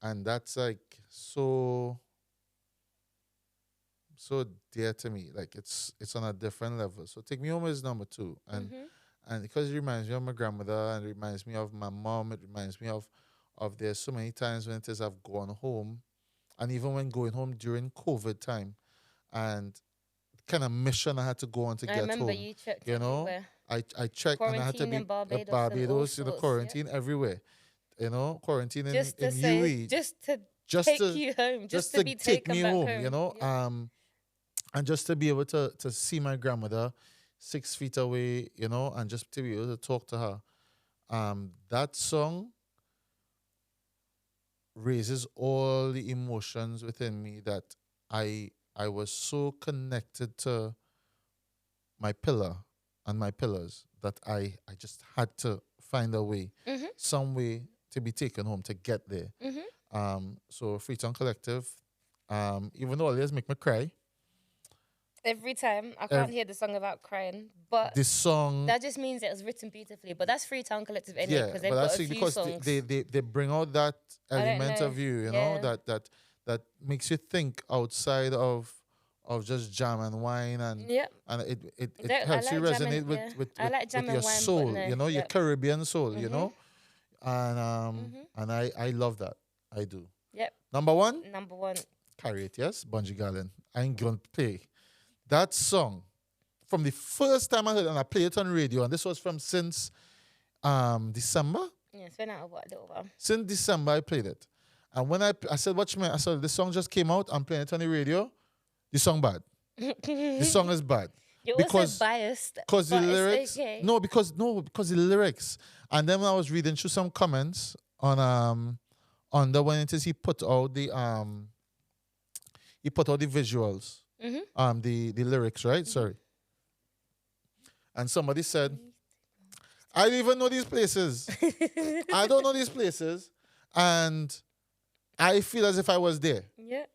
and that's like so dear to me. Like it's on a different level. So Take Me Home is number 2, and because it reminds me of my grandmother and it reminds me of my mom, it reminds me of there's so many times when it is I've gone home, and even when going home during COVID time, and kind of mission I had to go on to get home. I remember you checked everywhere. I checked quarantine and I had to be in Barbados, quarantine everywhere. Quarantine in UAE. Just to take you home, just to be taken back home. And just to be able to see my grandmother 6 feet away, and just to be able to talk to her. That song raises all the emotions within me that I was so connected to my pillar and my pillars that I just had to find a way, some way to be taken home to get there. So Freetown Collective, even though always make me cry. Every time. I can't hear the song without crying. But this song, that just means it was written beautifully. But that's Freetown Collective anyway, because they've got a few songs. They bring out that element of you, that makes you think outside of just jam and wine, and it helps you resonate with your soul, your Caribbean soul, and I love that. I do. Yep. Number 1? Number 1. Carry It, yes? Bungie Garland. I ain't going to play. That song, from the first time I heard it, and I played it on radio, and this was from since December? Yeah, it's been out a little while. Since December, I played it. And when I said, watch me, I said, this song just came out, I'm playing it on the radio. The song bad. The song is bad. You're also biased. Because the lyrics. Okay. No, because the lyrics. And then when I was reading through some comments on the when it is he put out the visuals. The lyrics, right? Sorry. And somebody said, I don't even know these places. I don't know these places. And I feel as if I was there. Yeah.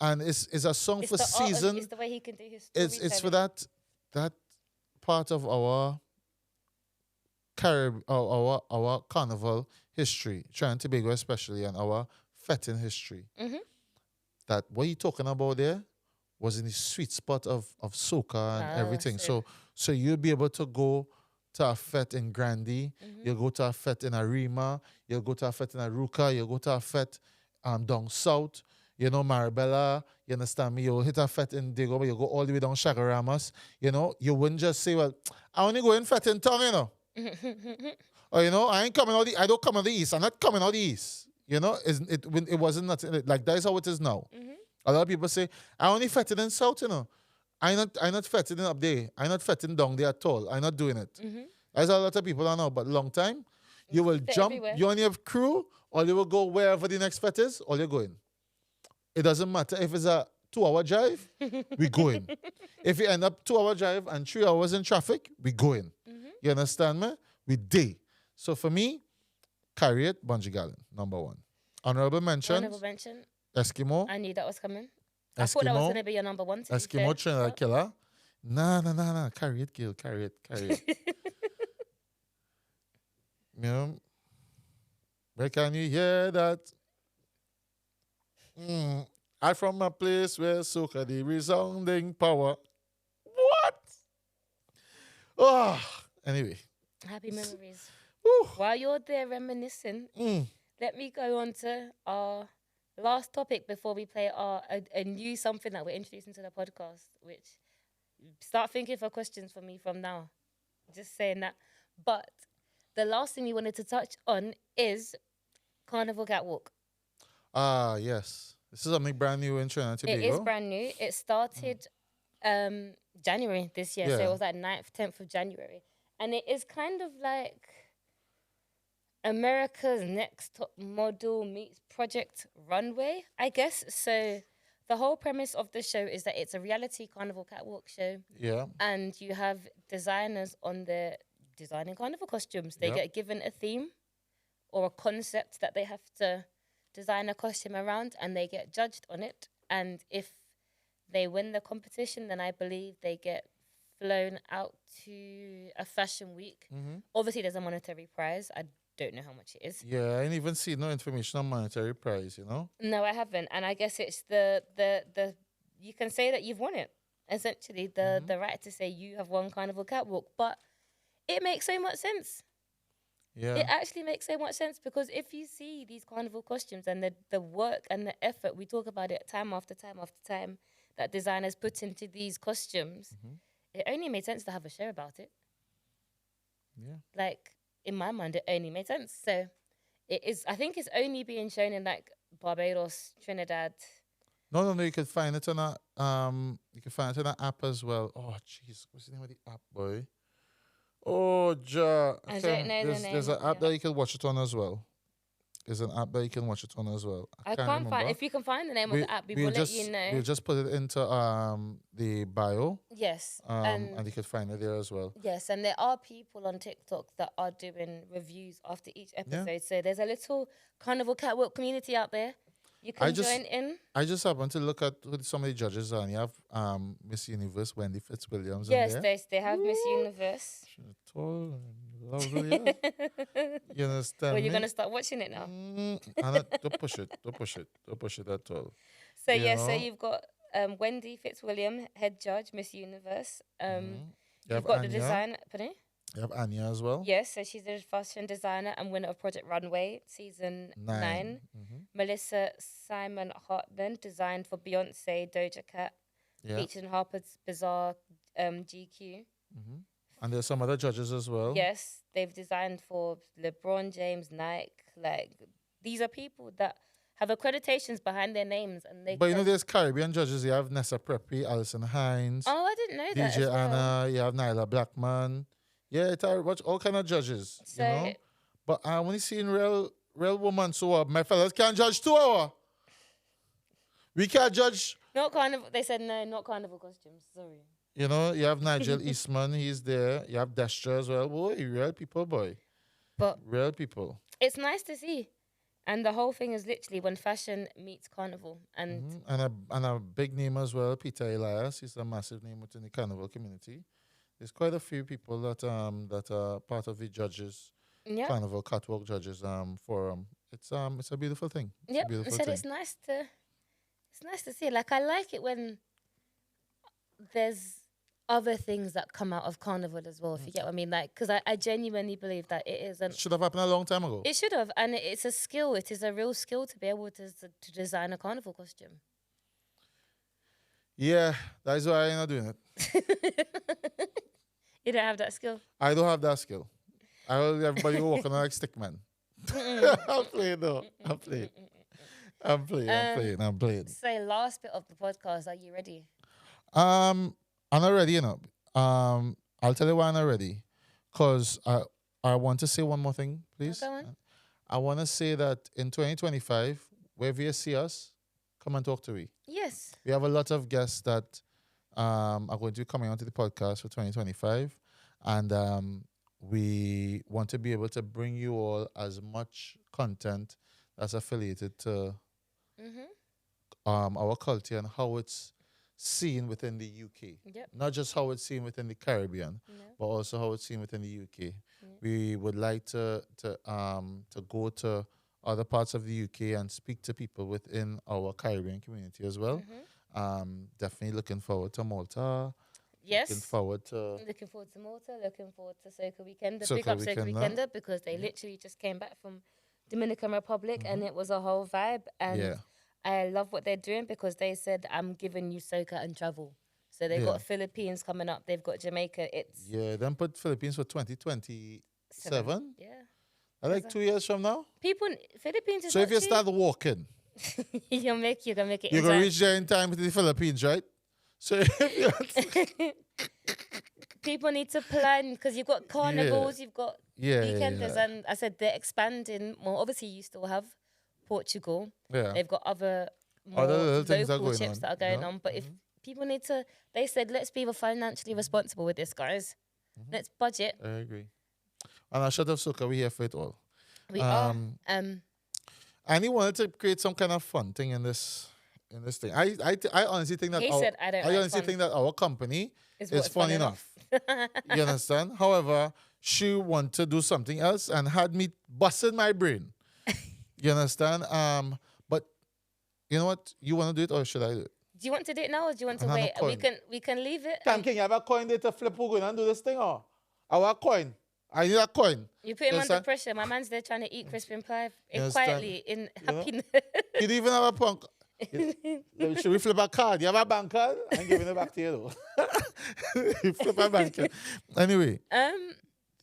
And it's a song for season. It's the way he can do his storytelling. It's for that part of our our carnival history, Trinidad and Tobago especially, and our fetting history. That what you're talking about there was in the sweet spot of soca and everything. So you'll be able to go to a fete in Grandy, you'll go to a fete in Arima, you'll go to a fete in Aruka, you'll go to a fete down south, Marabella, you understand me? You'll hit a fete in Digo, but you'll go all the way down Chagaramas, you wouldn't just say, well, I only go in fete in town, or, I ain't coming out I don't come out the east, I'm not coming out the east. It wasn't nothing, like that is how it is now. A lot of people say, I only fetted in south, I not fetting up there. I not fetting down there at all. I not doing it. As a lot of people are now, but long time, you will jump, everywhere. You only have crew, or you will go wherever the next fete is, or you're going. It doesn't matter if it's a 2-hour drive, we going. If you end up 2-hour drive and 3 hours in traffic, we going. You understand me? We day. So for me, Carry It, Bungie Garland, number 1. Honorable mention. Eskimo. I knew that was coming. I thought that was going to be your number 1. Eskimo, Trinidad Killa. Nah. Carry it, Gil. Carry it. Where can you hear that? I from a place where soca the resounding power. What? Oh, anyway. Happy memories. Woo. While you're there reminiscing, let me go on to our last topic before we play a new something that we're introducing to the podcast, which start thinking for questions for me from now. Just saying that. But the last thing we wanted to touch on is Carnival Catwalk. Yes. This is something brand new in Trinidad Tobago. It is brand new. It started January this year. So it was like 9th, 10th of January. And it is kind of like America's Next Top Model meets Project Runway, I guess. So the whole premise of the show is that it's a reality carnival catwalk show. Yeah. And you have designers on there designing carnival costumes. They get given a theme or a concept that they have to design a costume around, and they get judged on it. And if they win the competition, then I believe they get flown out to a fashion week. Obviously, there's a monetary prize. I don't know how much it is. Yeah, I didn't even see no information on monetary prize, you know? No, I haven't. And I guess it's the you can say that you've won it. Essentially, the right to say you have won Carnival Catwalk. But it makes so much sense. Yeah. It actually makes so much sense, because if you see these carnival costumes and the work and the effort, we talk about it time after time after time, that designers put into these costumes, it only made sense to have a show about it. Yeah. Like, in my mind, it only made sense. So it is, I think it's only being shown in like Barbados, Trinidad. No, you can find it on you can find it on an app as well. Oh, jeez, what's the name of the app, boy? Oh, I don't know the name. There's an app that you can watch it on as well. There's an app that you can watch it on as well. I can't find. If you can find the name of the app, we will let you know. We'll just put it into the bio. Yes. And you can find it there as well. Yes, and there are people on TikTok that are doing reviews after each episode. Yeah. So there's a little Carnival Catwalk community out there. You can join in. I just happened to look at who some of the judges are, and you have Miss Universe Wendy Fitzwilliams. Yes, they have Miss Universe. She's tall and lovely. You understand? Well, you're gonna start watching it now. Don't push it at all. So so you've got Wendy Fitzwilliam, head judge, Miss Universe. You've got Anya. The designer. Pardon? You have Anya as well. Yes, so she's a fashion designer and winner of Project Runway, season 9. Melissa Simon Hartman designed for Beyonce, Doja Cat, featured in Harper's Bazaar, GQ. And there's some other judges as well. Yes, they've designed for LeBron James, Nike. Like, these are people that have accreditations behind their names, and they. But you know, there's Caribbean judges. You have Nessa Preppy, Alison Hines. Oh, I didn't know that. DJ Anna. You have Nyla Blackman. Yeah, it's all kind of judges. So, you know. But when you see in real woman, so my fellas can't judge 2 hours. We can't judge. Not carnival. They said no, not carnival costumes. Sorry. You know, you have Nigel Eastman. He's there. You have Destra as well. Boy, real people, boy. But real people. It's nice to see. And the whole thing is literally when fashion meets carnival. And a big name as well, Peter Elias. He's a massive name within the carnival community. There's quite a few people that are part of the judges, Carnival Catwalk Judges forum. It's a beautiful thing. Yep. It's nice to see. Like, I like it when there's other things that come out of carnival as well, if you get what I mean. Like, because I genuinely believe that it is. It should have happened a long time ago. It should have, and it's a skill. It is a real skill to be able to design a carnival costume. Yeah, that is why I'm not doing it. You don't have that skill? I don't have that skill. Everybody will walk on like stickman. I'm playing though. I'm playing. So last bit of the podcast, are you ready? I'm not ready, you know. I'll tell you why I'm not ready. Because I want to say one more thing, please. Go on. I want to say that in 2025, wherever you see us, come and talk to me. Yes. We have a lot of guests that are going to be coming onto the podcast for 2025. And we want to be able to bring you all as much content that's affiliated to our culture and how it's seen within the UK. Yep. Not just how it's seen within the Caribbean, but also how it's seen within the UK. Yep. We would like to go to other parts of the UK and speak to people within our Caribbean community as well. Definitely looking forward to Malta. Yes. Looking forward to Malta. Looking forward to Soca Weekender. Soca Big up Soca Weekender. Weekender because they literally just came back from Dominican Republic and it was a whole vibe. And I love what they're doing because they said, I'm giving you Soca and travel. So they've got Philippines coming up. They've got Jamaica. Then put Philippines for 2027. Yeah. I like 2 years from now. Philippines is So not if you cheap. start walking, you're gonna make it. you're gonna reach there in time to the Philippines, right? So people need to plan because you've got carnivals, you've got weekenders, and I said they're expanding more. Obviously, you still have Portugal. Yeah. They've got other more Other things local are trips going that are going on. But if people need to, they said, let's be financially responsible with this, guys. Let's budget. I agree. And A Shot of Soca, we're here for it all. We are. And he wanted to create some kind of fun thing in this thing. I honestly think that He said, I don't I like honestly fun. think that our company is fun enough. enough. You understand? However, she wanted to do something else and had me busting my brain. You understand? But you know what? You want to do it or should I do it? Do you want to do it now or do you want to I have wait? a coin. We can leave it. King, you have a coin there to flip who going and do this thing or? Our coin. I need a coin. You put him Understand? under pressure. My man's there trying to eat crispy pie Understand? quietly in happiness. You don't even have a punk. Should we flip a card? You have a bank card? I'm giving it back to you though. You flip a bank card. Anyway.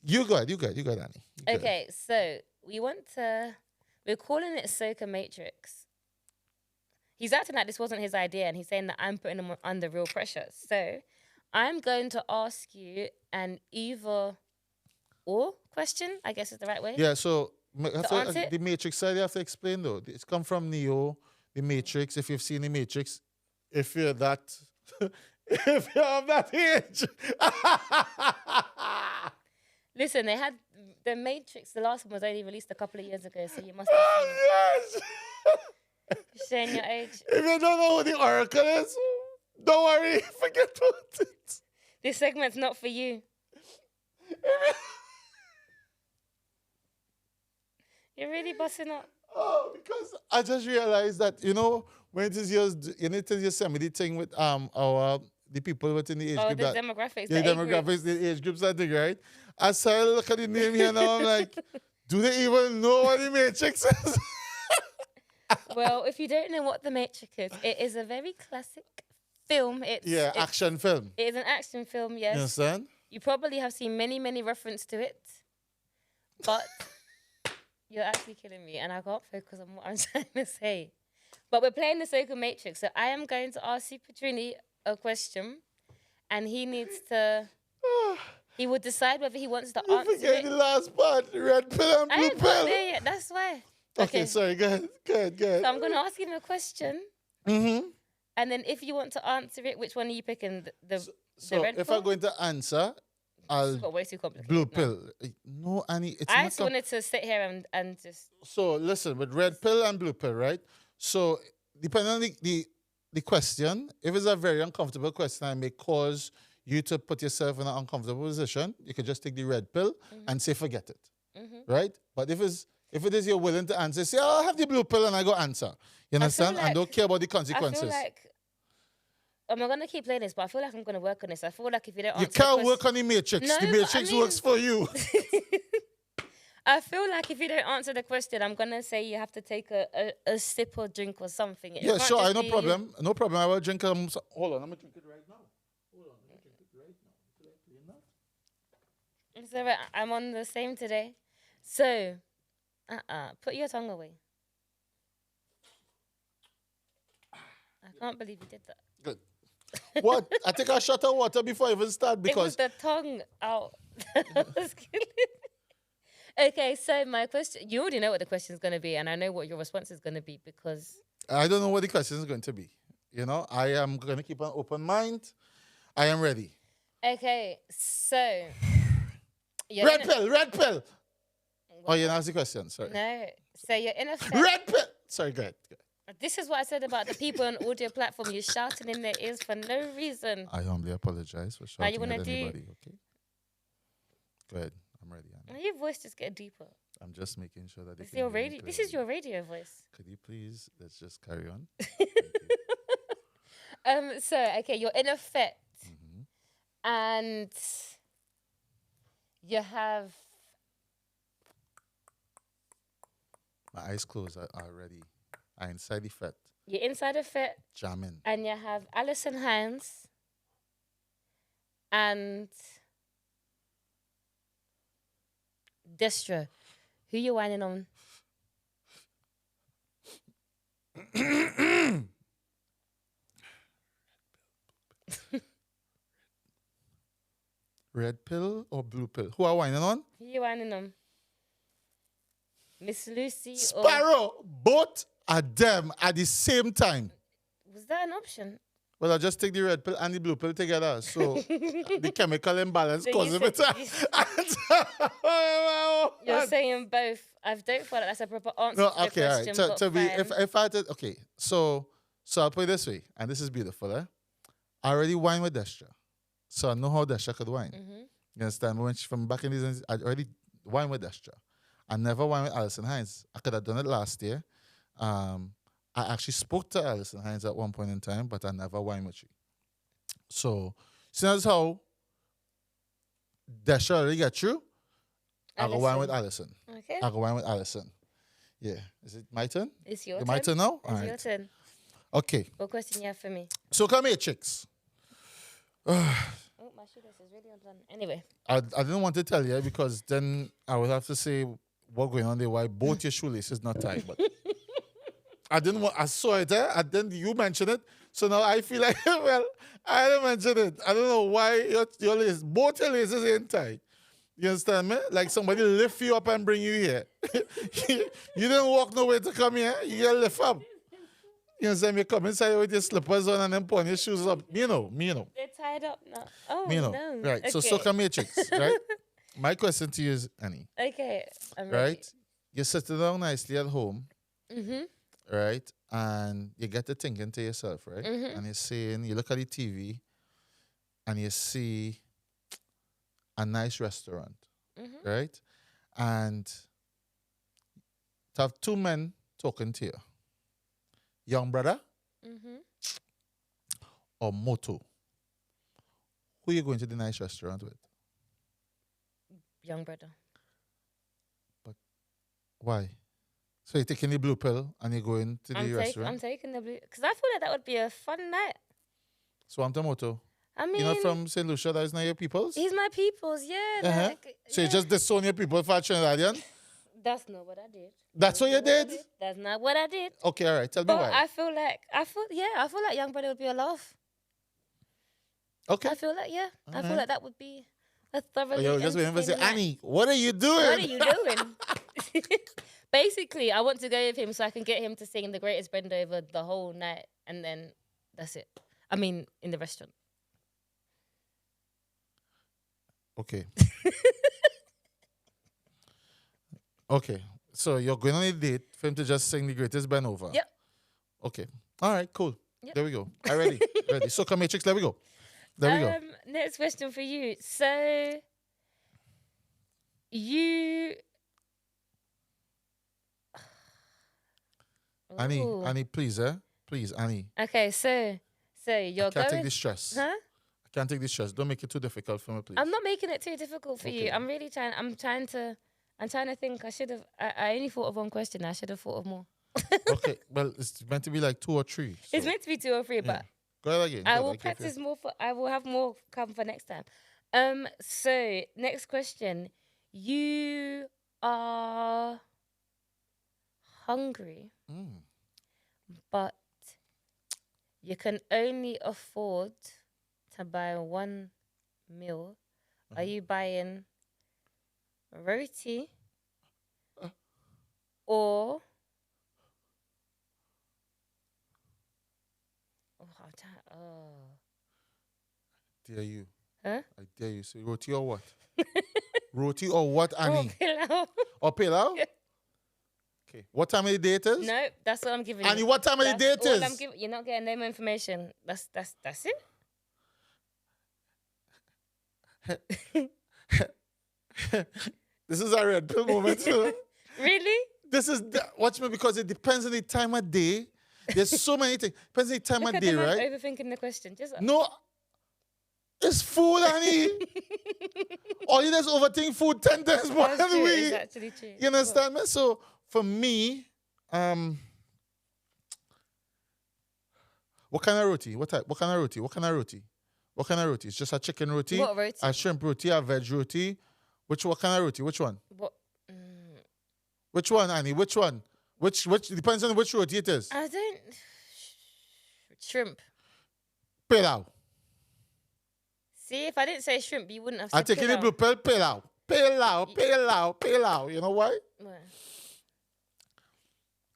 You go ahead, Annie. You go ahead. Okay, so we're calling it Soca Matrix. He's acting like this wasn't his idea and he's saying that I'm putting him under real pressure. So I'm going to ask you an either or question, I guess is the right way. Yeah, so answer the Matrix side you have to explain though. It's come from Neo, the Matrix. If you've seen the Matrix, if you're that, if you're of that age. Listen, they had the Matrix, the last one was only released a couple of years ago, so you must have Oh, yes! showing your age. If you don't know what the Oracle is, don't worry, forget about it. This segment's not for you. You're really busting up. Oh, because I just realized that, when it is yours, you need to just send me the thing with the people within the age group. The demographics. The demographics, the age groups, I think, right? As I look at the name here now, I'm like, do they even know what the Matrix is? Well, if you don't know what The Matrix is, it is a very classic film. It's action film. It is an action film, yes. You understand? You probably have seen many, many references to it, but you're actually killing me, and I can't focus on what I'm trying to say. But we're playing the Soca Matrix, so I am going to ask Supertrini a question, and he needs to... He will decide whether he wants to answer it. Forget the last part, red pill and blue I ain't pill. got there yet, that's why. Okay, sorry, go ahead. So I'm going to ask him a question. Mm-hmm. And then if you want to answer it, which one are you picking? The red if pill? I'm going to answer, I'll... It's got way too complicated. Blue pill. No, Annie, it's I not... just wanted to sit here and just... So, listen, with red pill and blue pill, right? So, depending on the question, if it's a very uncomfortable question and may cause you to put yourself in an uncomfortable position, you can just take the red pill and say forget it, right? But if it is you're willing to answer, say, I'll have the blue pill and I go answer. You understand? And don't care about the consequences. I feel like... I'm not going to keep playing this, but I feel like I'm going to work on this. I feel like if you don't answer... You can't work on the Matrix. No, the Matrix works for you. I feel like if you don't answer the question, I'm going to say you have to take a sip or drink or something. Yeah, sure. No problem. No problem. I will drink... hold on. I'm going to drink it right now. It's all right. I'm on the same today. So, put your tongue away. I can't believe you did that. Good. What? I take a shot of water before I even start because... It was the tongue out. Okay, so my question... You already know what the question is going to be, and I know what your response is going to be because... I don't know what the question is going to be. I am going to keep an open mind. I am ready. Okay, so... Red pill. Oh, you asked the question. Sorry. No. So you're in a... Red pill. Sorry, go ahead. This is what I said about the people on audio platform. You're shouting in their ears for no reason. I humbly apologize for shouting you at wanna anybody, okay? Go ahead. I'm ready, Annie. Your voice just get deeper. I'm just making sure that... This is your radio voice. Could you please... Let's just carry on. So, okay, you're in a fete. And you have... My eyes closed already. I'm inside the fit. You're inside the fit. Jamming. And you have Alison Hines. And... Destra. Who you whining on? Red pill or blue pill? Who are whining on? Who you whining on? Miss Lucy Sparrow. Both of them at the same time. Was that an option? Well, I'll just take the red pill and the blue pill together. So the chemical imbalance causes it. You're saying both. I don't feel like that's a proper answer. No, to okay, the all question, right. So if I did, okay, so I'll put it this way, and this is beautiful, eh? I already wine with Destra. So I know how Destra could wine. Mm-hmm. You understand? When she, from back in these days, I already wine with Destra. I never wine with Alison Hines. I could have done it last year. I actually spoke to Alison Hines at one point in time, but I never wine with you. So, seeing as how Destra already got through, I go wine with Alison. Okay. I go wine with Alison. Yeah. Is it my turn? It's your turn. My turn now? It's your turn. Okay. What question you have for me? Soca Matrix. Oh, my shoelace is really undone. Anyway. I didn't want to tell you because then I would have to say what going on there, why both your shoelaces not tied. But I didn't want, I saw it there, and then you mentioned it. So now I feel like, well, I didn't mention it. I don't know why your laces, both your laces ain't tied. You understand me? Like somebody lift you up and bring you here. You didn't walk nowhere to come here. You get lift up. You understand me? You come inside with your slippers on and then put your shoes up. Me know. They're tied up now. Oh, Me know. no. Right. Okay. So Soca Matrix, right? My question to you is, Annie. Okay. I'm ready. Right? You're sitting down nicely at home. Mm-hmm. Right? And you get to thinking to yourself, right? Mm-hmm. And you're saying, you look at the TV and you see a nice restaurant, Mm-hmm. right? And to have two men talking to you, young brother Mm-hmm. or Moto, who you going to the nice restaurant with? Young brother. Why? So you're taking the blue pill and you're going to the restaurant? I'm taking the blue, because I feel like that would be a fun night. So I'm Moto. I mean, You're not from St. Lucia, that is not your peoples? he's my people's, yeah. Uh-huh. Like, So yeah. you just disown your people for Trinidadian? That's not what I did. That's what you did? That's not what I did. Okay, all right. Tell me But why. I feel like young brother would be a laugh. Okay. I feel like, yeah. I feel Alright. like that would be a thoroughly You're just waiting for say, entertaining night. Annie, what are you doing? What are you doing? Basically, I want to go with him so I can get him to sing The Greatest Brenda over the whole night, and then that's it. I mean, in the restaurant. Okay. Okay. So you're going on a date for him to just sing The Greatest Brenda over? Yep. Okay. All right, cool. Yep. There we go. All right, ready. Soca Matrix, there we go. There we go. Next question for you. So, you... Ooh. Annie, please, Please, Annie. Okay, so you're I can't take going... this stress. Huh? I can't take this stress. Don't make it too difficult for me, please. I'm not making it too difficult for you. Okay. I'm really trying. I'm trying to think. I only thought of one question. I should have thought of more. Okay. Well, it's meant to be like 2 or 3. So. It's meant to be 2 or 3, but Go ahead again. I will practice more. I will have more come for next time. So next question. You are hungry, but you can only afford to buy one meal. Are you buying roti or Dare you. Huh? I dare you. Say roti or what? Roti or what, Annie? pilau. Or pilau? Yeah. Okay. What time of the day it is? No, that's what I'm giving Annie, you. what time of the day it all is? I'm giving. You're not getting no more information. That's it. This is a red pill moment. So Really? this is watch me, because it depends on the time of day. There's so many things. Depends on the time Look of at day, the man right? overthinking the question. Just No. It's food, honey. Or you just overthink food 10 times more than we. It's actually true. You understand me? So for me, what kind of roti? What kind of roti? What kind of roti? What kind of roti? It's just a chicken roti, What roti? a shrimp roti, a veg roti. What kind of roti? Which one? What? Which one, Annie? Which one? Which depends on which roti it is. I don't. Shrimp. Pilau. See, if I didn't say shrimp, you wouldn't have said I take the blue pill. Pilau. You know why? Why?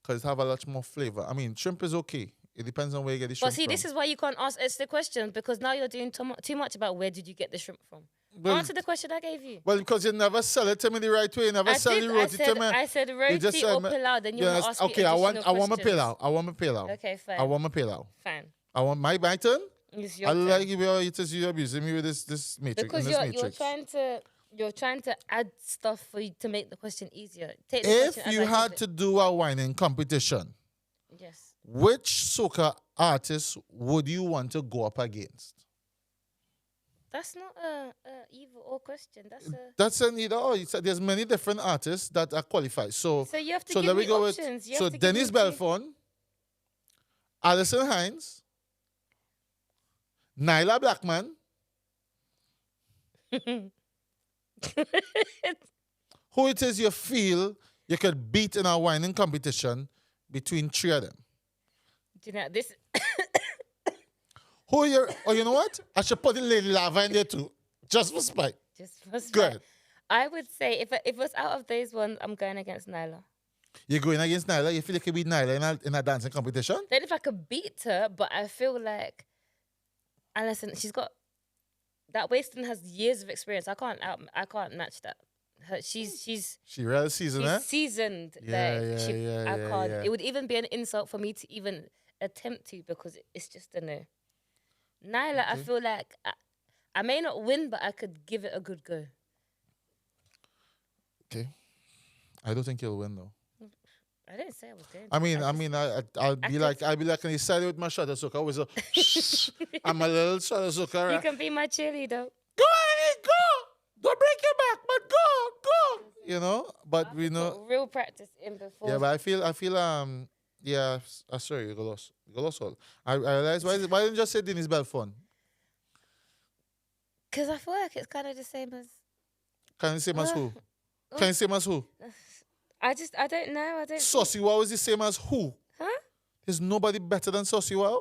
Because it have a lot more flavor. I mean, shrimp is okay. It depends on where you get the shrimp But see, from. this is why you can't ask the question, because now you're doing too much about where did you get the shrimp from. Well, Answer the question I gave you. Well, because you never sell it to me the right way. You never sell the roti to me. I said roti just said or pilau, then you're not asking okay, I want my pilau. I want my pilau. Okay, fine. I want my pilau. Fine. I want my turn. It's your I turn. like you're abusing me with this matrix. Because you're trying to add stuff for you to make the question easier. Take the If question you as I had give to it. do a whining competition, Yes. which soca artist would you want to go up against? That's not a either or question. That's an either or. There's many different artists that are qualified. So you have to so give there me we go options. with Dennis Belfon, Alison Hines, Nyla Blackman. Who it is you feel you could beat in a whining competition between three of them? Do you know this? Who you? Oh, you know what? I should put in Lady Lava in there too, just for spite. Just for spite. Good. I would say if it was out of those ones, I'm going against Nyla. You're going against Nyla. You feel like you beat Nyla in a dancing competition? Then if I could beat her, but I feel like Alison, she's got that. Waston has years of experience. I can't match that. She really seasoned, she's eh? seasoned. I can't. It would even be an insult for me to even attempt to, because it's just a no. Nyla, I feel like I may not win, but I could give it a good go. Okay. I don't think you'll win though. I didn't say I was going. I'll be like on the side with my shot of soca. I'm a little shot of soca. You can be my cheerleader. Go ahead, go. Don't break your back, but go. You know, but we know. Got real practice in before. Yeah, but I feel yeah. Sorry, you go lost all. I realize why didn't you just say Dennis Belfon? Because I feel like it's kind of the same as. Can you say as who? Can you say as who? I don't know. I don't. Saucy Wow is the same as who? Huh? There's nobody better than Saucy Wow.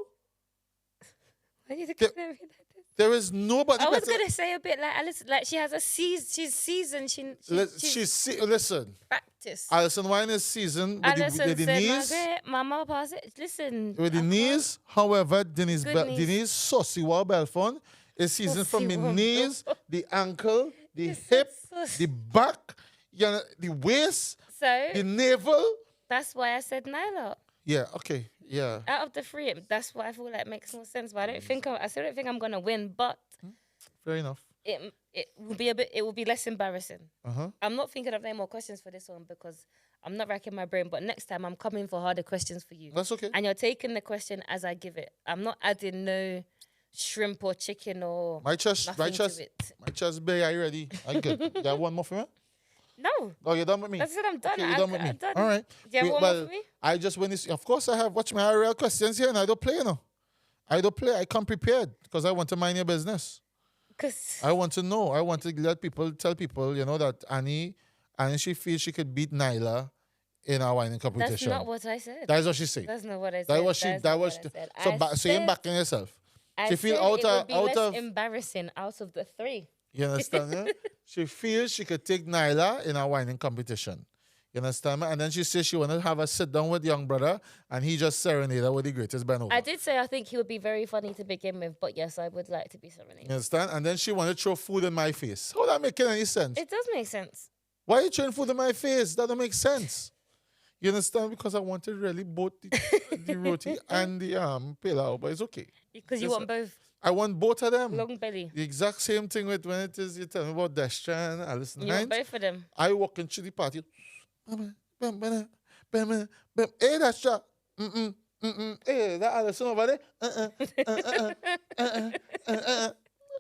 Why are you looking at me like this? There is nobody I was better. gonna say a bit like Alice, like she has a she's seasoned. Listen. Practice. Alison Wine is seasoned with Alison the said, knees. Mama, pass it. Listen. With the knees, however, Denise Saucy Wow Belfon is seasoned from the knees, the ankle, the hip, the back, the waist, so the navel. That's why I said Nyla. Yeah, okay, yeah. Out of the three, that's what I feel like makes more sense. But I still don't think I'm gonna win. But fair enough. It will be it will be less embarrassing. Uh-huh. I'm not thinking of any more questions for this one because I'm not racking my brain. But next time I'm coming for harder questions for you. That's okay. And you're taking the question as I give it. I'm not adding no shrimp or chicken or my chest, babe, are you ready? I'm good. You have one more for me? No. Oh, you're done with me? I said I'm done. Okay, you're done with me. I'm done. All right. Do you have one more for me? I just win this. Of course I have. Watch me. I have real questions here and I don't play, you know. I don't play. I come prepared because I want to mind your business. Because I want to know. I want to tell people, you know, that Annie, she feels she could beat Nyla in our whining competition. That's not what I said. That is what she said. That's not what I said. So you're backing yourself. She feels out of embarrassing out of the three. You understand? Yeah? She feels she could take Nyla in a whining competition. You understand me? And then she says she want to have a sit down with young brother and he just serenade her with the greatest band over. I did say I think he would be very funny to begin with, but yes, I would like to be serenaded. You understand? And then she want to throw food in my face. How that make any sense? It does make sense. Why are you throwing food in my face? That don't make sense. You understand? Because I wanted really both the roti and the pilau, but it's okay. Because you want both. I want both of them. Long belly. The exact same thing with when it is you tell me about Destra and Alison Hines. You want both of them. I walk into the party. Hey, Destra. Hey, that Alison over there.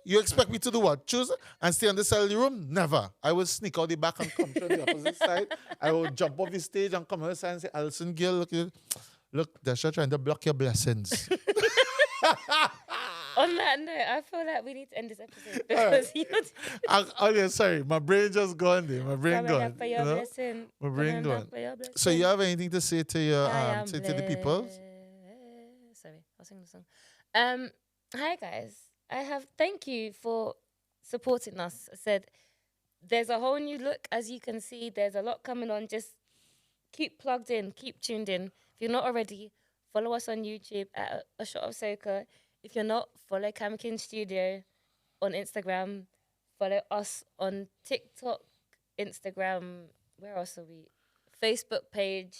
You expect me to do what? Choose and stay on the side of the room? Never. I will sneak out the back and come to the opposite side. I will jump off the stage and come on the side and say, Alison, girl, look, they're trying to block your blessings. On that note, I feel like we need to end this episode because sorry, my brain just gone there. My brain gone. My brain gone. So you have anything to say to your to the people? Sorry, I'll sing the song. Hi guys. Thank you for supporting us. I said there's a whole new look, as you can see. There's a lot coming on. Just keep plugged in, keep tuned in. If you're not already, follow us on YouTube at A Shot of Soca. If you're not, follow Camkin Studio on Instagram. Follow us on TikTok, Instagram. Where else are we? Facebook page,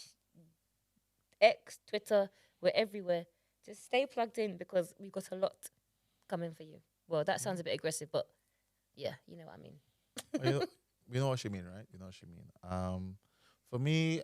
X, Twitter. We're everywhere. Just stay plugged in because we've got a lot coming for you. Well, that sounds a bit aggressive, but yeah, you know what I mean. You know what she mean, right? You know what she mean. For me,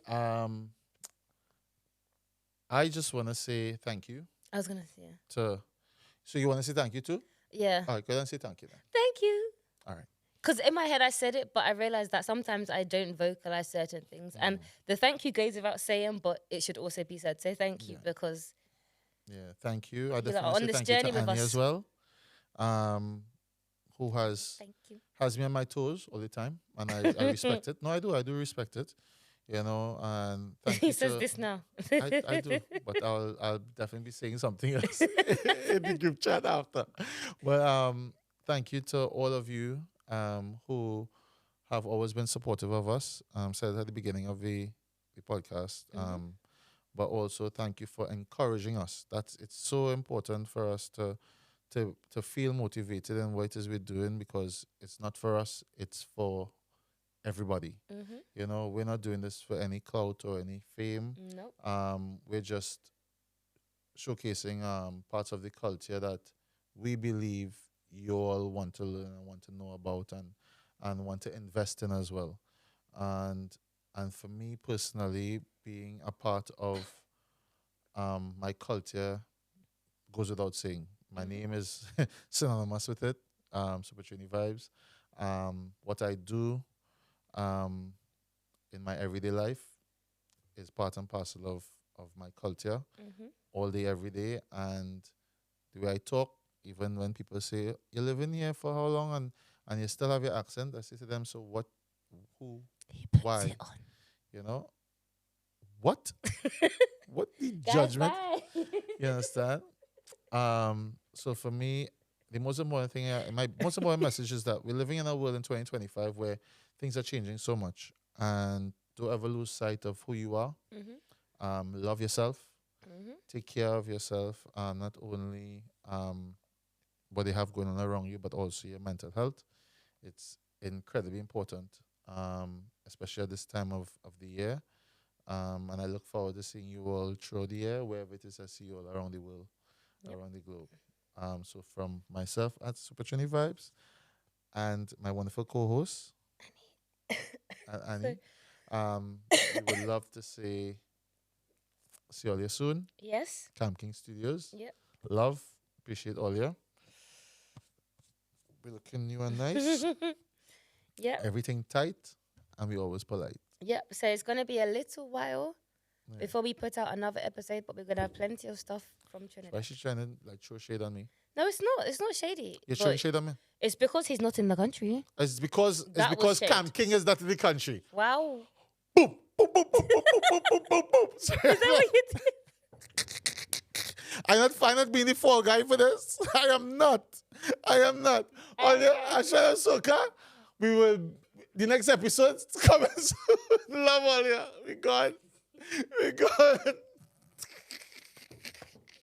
I just want to say thank you. I was going to say, So you want to say thank you too? Yeah. All right, go ahead and say thank you then. Thank you. All right. Because in my head I said it, but I realized that sometimes I don't vocalize certain things. And the thank you goes without saying, but it should also be said. So thank you because... Yeah, thank you. I definitely say thank you to Annie as well, who has me on my toes all the time. And I respect it. No, I do respect it. You know, and thank you. He says this now. I do, but I'll definitely be saying something else in the group chat after. But thank you to all of you who have always been supportive of us. Said at the beginning of the podcast. But also thank you for encouraging us. It's so important for us to feel motivated in what it is we're doing, because it's not for us, it's for everybody. You know, we're not doing this for any clout or any fame. Nope. We're just showcasing parts of the culture that we believe you all want to learn and want to know about and want to invest in as well. And for me personally, being a part of my culture goes without saying. My name is synonymous with it, Supertrini Vibes. What I do in my everyday life is part and parcel of my culture, all day, every day. And the way I talk, even when people say, you're living here for how long and you still have your accent, I say to them, so what, who, why? It on. You know? What? What the judgment? You understand? So for me, the most important thing, my most important message is that we're living in a world in 2025 where things are changing so much, and don't ever lose sight of who you are. Love yourself. Take care of yourself. Not only what they have going on around you, but also your mental health. It's incredibly important, especially at this time of the year. And I look forward to seeing you all throughout the year, wherever it is I see you all around the world, around the globe. So from myself at Supertrini Vibes and my wonderful co-host, Annie, we would love to see all you soon. Yes. Camp King Studios. Yep. Love, appreciate all you. We're looking new and nice. Yep. Everything tight, and we always polite. Yep. So it's going to be a little while before we put out another episode, but we're going to have plenty of stuff from Trinidad. Why is she trying to throw shade on me? No, it's not. It's not shady. You're throwing shade on me? It's because he's not in the country. It's because Camp King is not in the country. Wow. Boom, boom, boom, boom, boom, boom, boom, boom, boom. Is that what you did? I'm not fine at being the fall guy for this. I am not. On A Shot of Soca, we will. The next episode coming soon. Love all you. We gone.